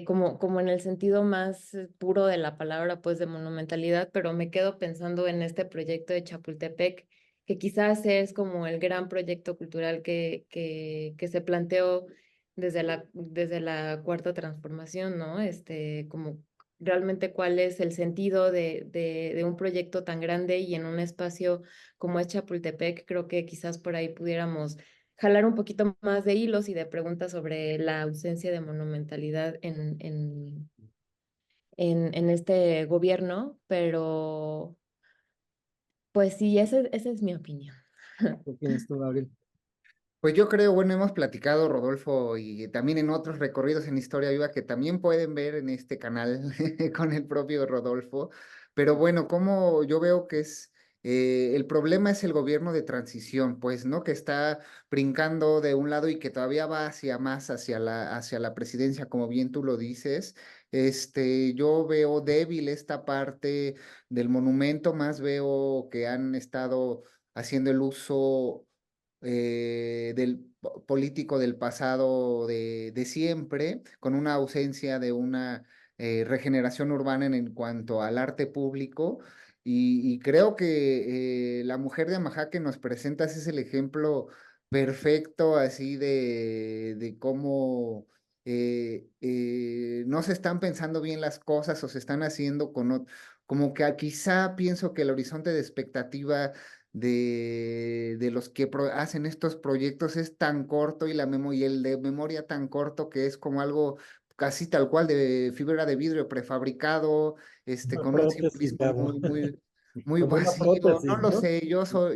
como en el sentido más puro de la palabra, pues de monumentalidad, pero me quedo pensando en este proyecto de Chapultepec, que quizás es como el gran proyecto cultural que se planteó desde la cuarta transformación, ¿no? Como realmente cuál es el sentido de un proyecto tan grande y en un espacio como es Chapultepec, creo que quizás por ahí pudiéramos jalar un poquito más de hilos y de preguntas sobre la ausencia de monumentalidad en este gobierno, pero pues sí, esa es mi opinión. ¿Qué opinas tú, Gabriel? Pues yo creo, bueno, hemos platicado, Rodolfo, y también en otros recorridos en Historia Viva que también pueden ver en este canal con el propio Rodolfo. Pero bueno, como yo veo que el problema es el gobierno de transición, pues, ¿no? Que está brincando de un lado y que todavía va hacia más, hacia la presidencia, como bien tú lo dices. Yo veo débil esta parte del monumento, más veo que han estado haciendo el uso del político del pasado de siempre, con una ausencia de una regeneración urbana en cuanto al arte público. Y creo que la mujer de Amajá que nos presentas es el ejemplo perfecto así de cómo no se están pensando bien las cosas o se están haciendo como que quizá pienso que el horizonte de expectativa de los que hacen estos proyectos es tan corto y y el de memoria tan corto que es como algo casi tal cual de fibra de vidrio prefabricado, Una con un prótesis, simbolismo Gabo. muy Como una vacío. No prótesis, lo ¿no? sé,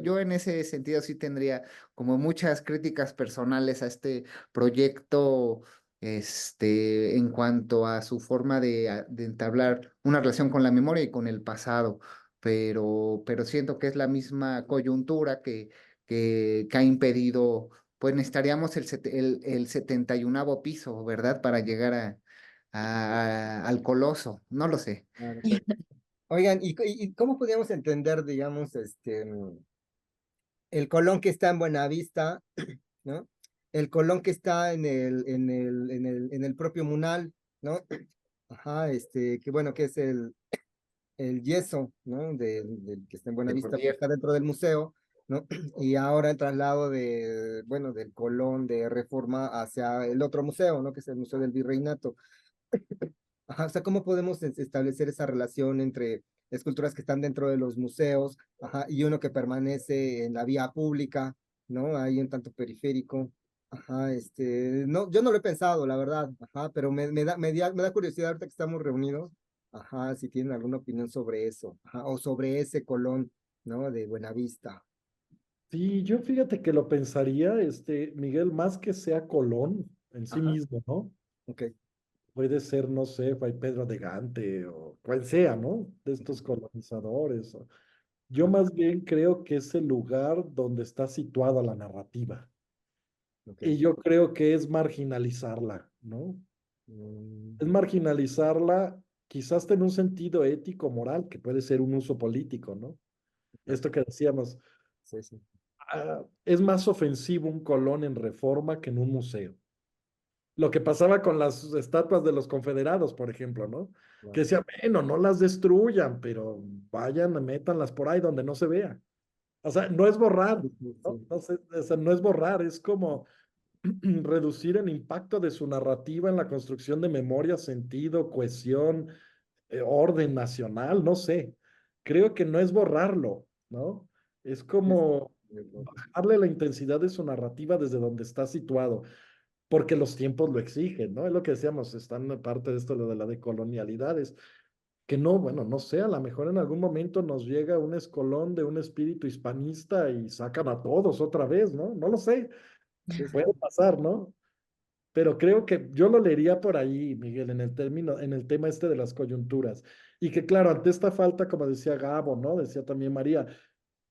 yo en ese sentido sí tendría como muchas críticas personales a este proyecto. En cuanto a su forma de entablar una relación con la memoria y con el pasado, pero siento que es la misma coyuntura que ha impedido, pues necesitaríamos el 71º piso, ¿verdad? Para llegar al Coloso, no lo sé. Claro, claro. Oigan, ¿y cómo podríamos entender, digamos, el Colón que está en Buenavista, ¿no? El Colón que está en el propio Munal, ¿no? Ajá, que bueno, que es el yeso, ¿no? Del que está en De Buenavista, que Prodier. está dentro del museo, ¿no? Y ahora el traslado de, bueno, del Colón de Reforma hacia el otro museo, ¿no? Que es el Museo del Virreinato. Ajá, o sea, ¿cómo podemos establecer esa relación entre esculturas que están dentro de los museos, ajá, y uno que permanece en la vía pública, ¿no? Ahí en tanto periférico. Ajá, no, yo no lo he pensado, la verdad, ajá, pero me da curiosidad ahorita que estamos reunidos, ajá, si tienen alguna opinión sobre eso, ajá, o sobre ese Colón, ¿no? De Buenavista. Sí, yo fíjate que lo pensaría, Miguel, más que sea Colón en sí Ajá, mismo, ¿no? ok. Puede ser, no sé, Fray Pedro de Gante o cual sea, ¿no? De estos colonizadores. Yo más bien creo que es el lugar donde está situada la narrativa. Ok. Y yo creo que es marginalizarla, ¿no? Mm, Es marginalizarla quizás en un sentido ético, moral, que puede ser un uso político, ¿no? claro, Esto que decíamos, sí, sí. es más ofensivo un Colón en Reforma que en un museo. Lo que pasaba con las estatuas de los confederados, por ejemplo, ¿no? Que Claro. decía, bueno, no las destruyan, pero vayan, métanlas por ahí donde no se vea. O sea, no es borrar, Sí, sí, ¿no? sí. No o sea, no es borrar, es como reducir el impacto de su narrativa en la construcción de memoria, sentido, cohesión, orden nacional, no sé. Creo que no es borrarlo, ¿no? Es Sí, sí. como bajarle la intensidad de su narrativa desde donde está situado, porque los tiempos lo exigen, ¿no? Es lo que decíamos, están parte de esto, lo de la decolonialidades, que no, bueno, no sé, a lo mejor en algún momento nos llega un escolón de un espíritu hispanista y sacan a todos otra vez, ¿no? No lo sé, Sí, sí. puede pasar, ¿no? Pero creo que yo lo leería por ahí, Miguel, en el tema este de las coyunturas. Y que claro, ante esta falta, como decía Gabo, ¿no? Decía también María,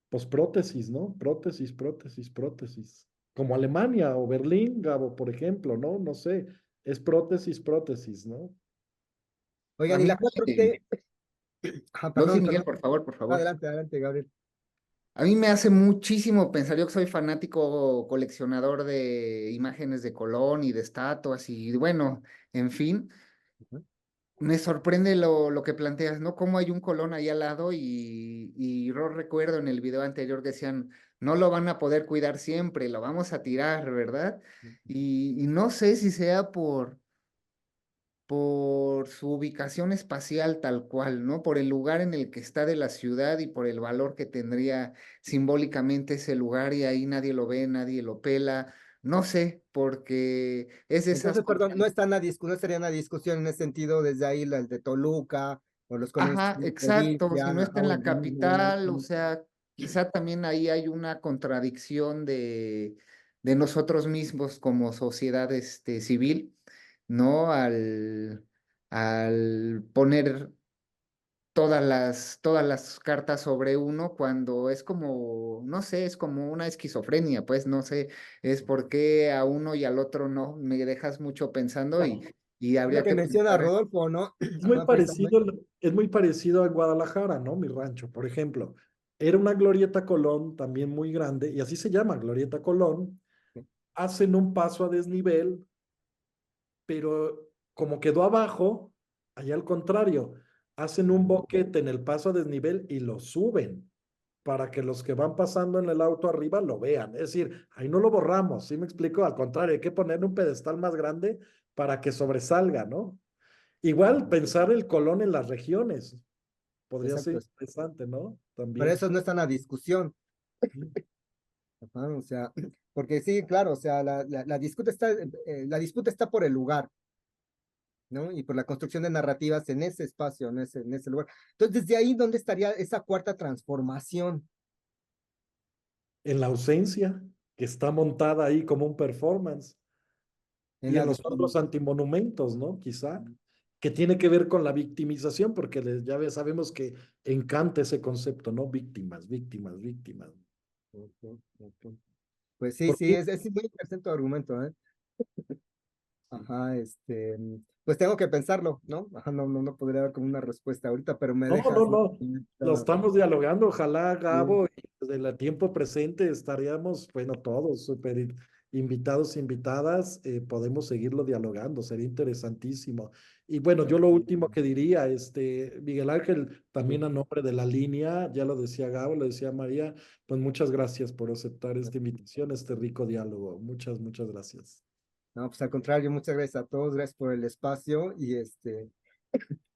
pues prótesis, ¿no? Prótesis, prótesis, prótesis. Como Alemania o Berlín, Gabo, por ejemplo, ¿no? No sé, es prótesis, prótesis, ¿no? A Oigan, y mí la cuatro me... t ah, No, sí, perdón, Miguel, perdón. por favor, por favor. Adelante, adelante, Gabriel. A mí me hace muchísimo pensar, yo que soy fanático coleccionador de imágenes de Colón y de estatuas y bueno, en fin, Ujú. me sorprende lo que planteas, ¿no? Cómo hay un Colón ahí al lado y yo recuerdo en el video anterior decían, no lo van a poder cuidar siempre, lo vamos a tirar, ¿verdad? Y no sé si sea por su ubicación espacial tal cual, ¿no? Por el lugar en el que está de la ciudad y por el valor que tendría simbólicamente ese lugar y ahí nadie lo ve, nadie lo pela. No sé, porque es de esas Entonces, perdón, cosas. no estaría en la discusión en ese sentido desde ahí el de Toluca o los colonias Ajá, de exacto, si provincia, no está ajá, en o la el mismo. capital, o sea, quizá también ahí hay una contradicción de nosotros mismos como sociedad civil, ¿no? Al poner todas las cartas sobre uno cuando es como, no sé, es como una esquizofrenia, pues no sé, es por qué a uno y al otro no, me dejas mucho pensando y Es lo habría que que menciona pensar. Rodolfo, ¿no? Es muy Ajá, parecido, precisamente. es muy parecido a Guadalajara, ¿no? Mi rancho, por ejemplo. Era una Glorieta Colón también muy grande, y así se llama, Glorieta Colón. Hacen un paso a desnivel, pero como quedó abajo, allá al contrario, hacen un boquete en el paso a desnivel y lo suben para que los que van pasando en el auto arriba lo vean. Es decir, ahí no lo borramos, ¿sí me explico? Al contrario, hay que poner un pedestal más grande para que sobresalga, ¿no? Igual pensar el Colón en las regiones podría ser Exacto. interesante, ¿no? Pero También. eso no está en la discusión. Ajá, o sea, porque sí, claro, o sea, la disputa está por el lugar, ¿no? Y por la construcción de narrativas en ese espacio, en ese lugar. Entonces, desde ahí, ¿dónde estaría esa cuarta transformación? En la ausencia, que está montada ahí como un performance, En y en la los otros victimización. antimonumentos, ¿no? Quizá, que tiene que ver con la victimización, porque sabemos que encanta ese concepto, ¿no? Víctimas, víctimas, víctimas. Ok, ok. Pues sí, sí, Porque es muy interesante tu argumento, ¿eh? Ajá, pues tengo que pensarlo, ¿no? Ajá, no podría dar como una respuesta ahorita, pero me no, no, dejas, ¿no? no. Lo estamos dialogando. Ojalá, Sí, Gabo, y desde el tiempo presente estaríamos, bueno, todos súper invitados, invitadas, podemos seguirlo dialogando, sería interesantísimo. Y bueno, yo lo último que diría, Miguel Ángel, también a nombre de la línea, ya lo decía Gabo, lo decía María, pues muchas gracias por aceptar esta invitación, este rico diálogo. Muchas, muchas gracias. No, pues al contrario, muchas gracias a todos, gracias por el espacio y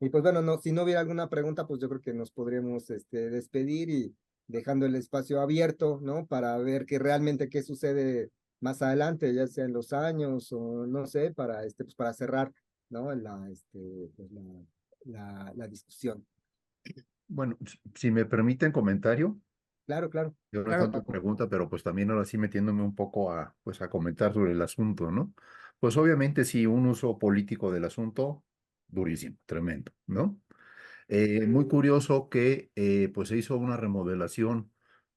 pues bueno, no, si no hubiera alguna pregunta, pues yo creo que nos podríamos despedir y dejando el espacio abierto, ¿no? Para ver realmente qué sucede más adelante, ya sea en los años o no sé, pues para cerrar, ¿no? Pues la discusión. Bueno, si me permiten comentario, Claro, claro. yo no es Claro, tanto Paco. pregunta, pero pues también ahora sí metiéndome un poco pues a comentar sobre el asunto, ¿no? Pues obviamente sí, un uso político del asunto, durísimo, tremendo, ¿no? Muy curioso que pues se hizo una remodelación,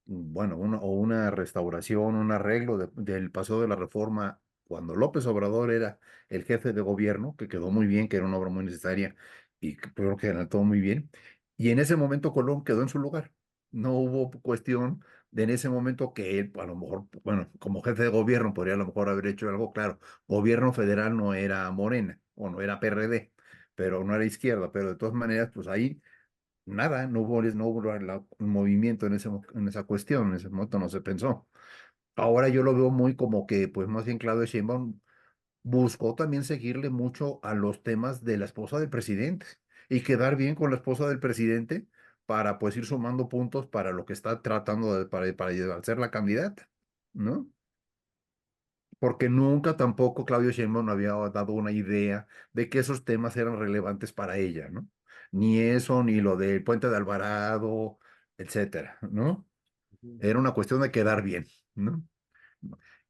bueno, o una restauración, un arreglo del paseo de la Reforma cuando López Obrador era el jefe de gobierno, que quedó muy bien, que era una obra muy necesaria y que creo que todo muy bien. Y en ese momento Colón quedó en su lugar. No hubo cuestión de en ese momento que él, a lo mejor, bueno, como jefe de gobierno podría a lo mejor haber hecho algo, claro, gobierno federal no era Morena o no era PRD, pero no era izquierda, pero de todas maneras, pues ahí nada, no hubo un movimiento en esa cuestión, en ese momento no se pensó. Ahora yo lo veo muy como que, pues más bien Claudio Sheinbaum buscó también seguirle mucho a los temas de la esposa del presidente y quedar bien con la esposa del presidente para pues ir sumando puntos para lo que está tratando para llegar a ser la candidata, ¿no? Porque nunca tampoco Claudio Sheinbaum había dado una idea de que esos temas eran relevantes para ella, ¿no? Ni eso, ni lo del Puente de Alvarado, etcétera, ¿no? Era una cuestión de quedar bien, ¿no?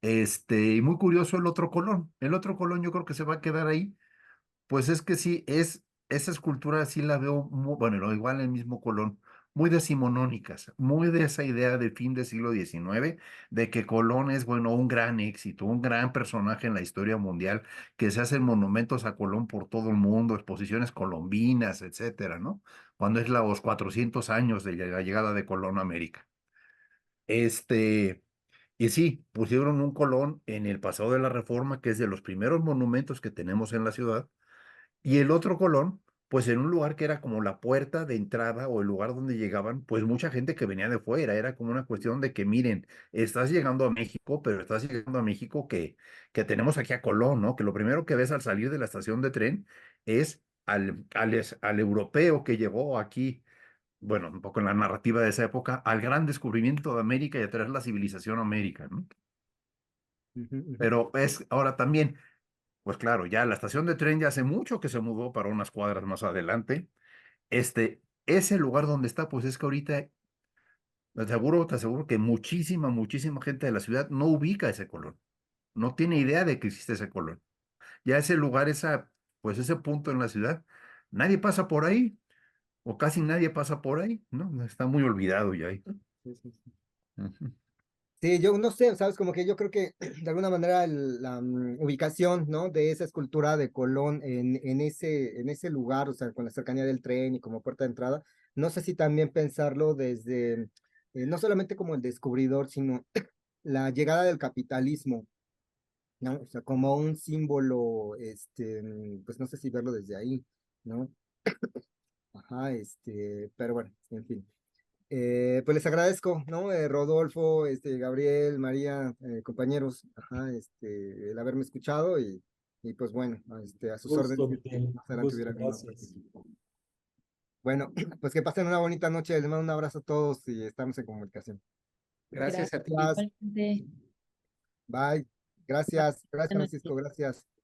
Y muy curioso el otro Colón. El otro Colón yo creo que se va a quedar ahí pues es que sí, esa escultura sí la veo, bueno, igual el mismo Colón, muy decimonónicas, muy de esa idea de fin del siglo XIX, de que Colón es, bueno, un gran éxito, un gran personaje en la historia mundial, que se hacen monumentos a Colón por todo el mundo, exposiciones colombinas, etcétera, ¿no? Cuando es los 400 años de la llegada de Colón a América. Este, y sí, pusieron un Colón en el Paseo de la Reforma, que es de los primeros monumentos que tenemos en la ciudad y el otro Colón, pues en un lugar que era como la puerta de entrada o el lugar donde llegaban, pues mucha gente que venía de fuera. Era como una cuestión de que, miren, estás llegando a México, pero estás llegando a México que tenemos aquí a Colón, ¿no? Que lo primero que ves al salir de la estación de tren es al europeo que llegó aquí, bueno, un poco en la narrativa de esa época, al gran descubrimiento de América y a traer la civilización a América, ¿no? Ujú, ujú. Pero es ahora también. Pues claro, ya la estación de tren ya hace mucho que se mudó para unas cuadras más adelante. Ese lugar donde está, pues es que ahorita te aseguro que muchísima, muchísima gente de la ciudad no ubica ese Colón, no tiene idea de que existe ese Colón. Ya ese lugar, pues ese punto en la ciudad, nadie pasa por ahí, o casi nadie pasa por ahí, ¿no? Está muy olvidado ya ahí. Sí, sí, sí. Ujú. Sí, yo no sé, sabes, como que yo creo que de alguna manera la ubicación, ¿no? De esa escultura de Colón en ese lugar, o sea, con la cercanía del tren y como puerta de entrada, no sé si también pensarlo desde, no solamente como el descubridor, sino la llegada del capitalismo, ¿no? O sea, como un símbolo, pues no sé si verlo desde ahí, ¿no? Ajá, pero bueno, en fin. Pues les agradezco, ¿no? Rodolfo, Gabriel, María, compañeros, ajá, el haberme escuchado y pues bueno, a sus órdenes, Gusto, Miguel. más Un adelante gusto, hubiera alguna otra gracias. cuestión. Bueno, pues que pasen una bonita noche, les mando un abrazo a todos y estamos en comunicación. Gracias a ti. Gracias, Igualmente. bye, gracias, gracias Buenas noches. Francisco, gracias.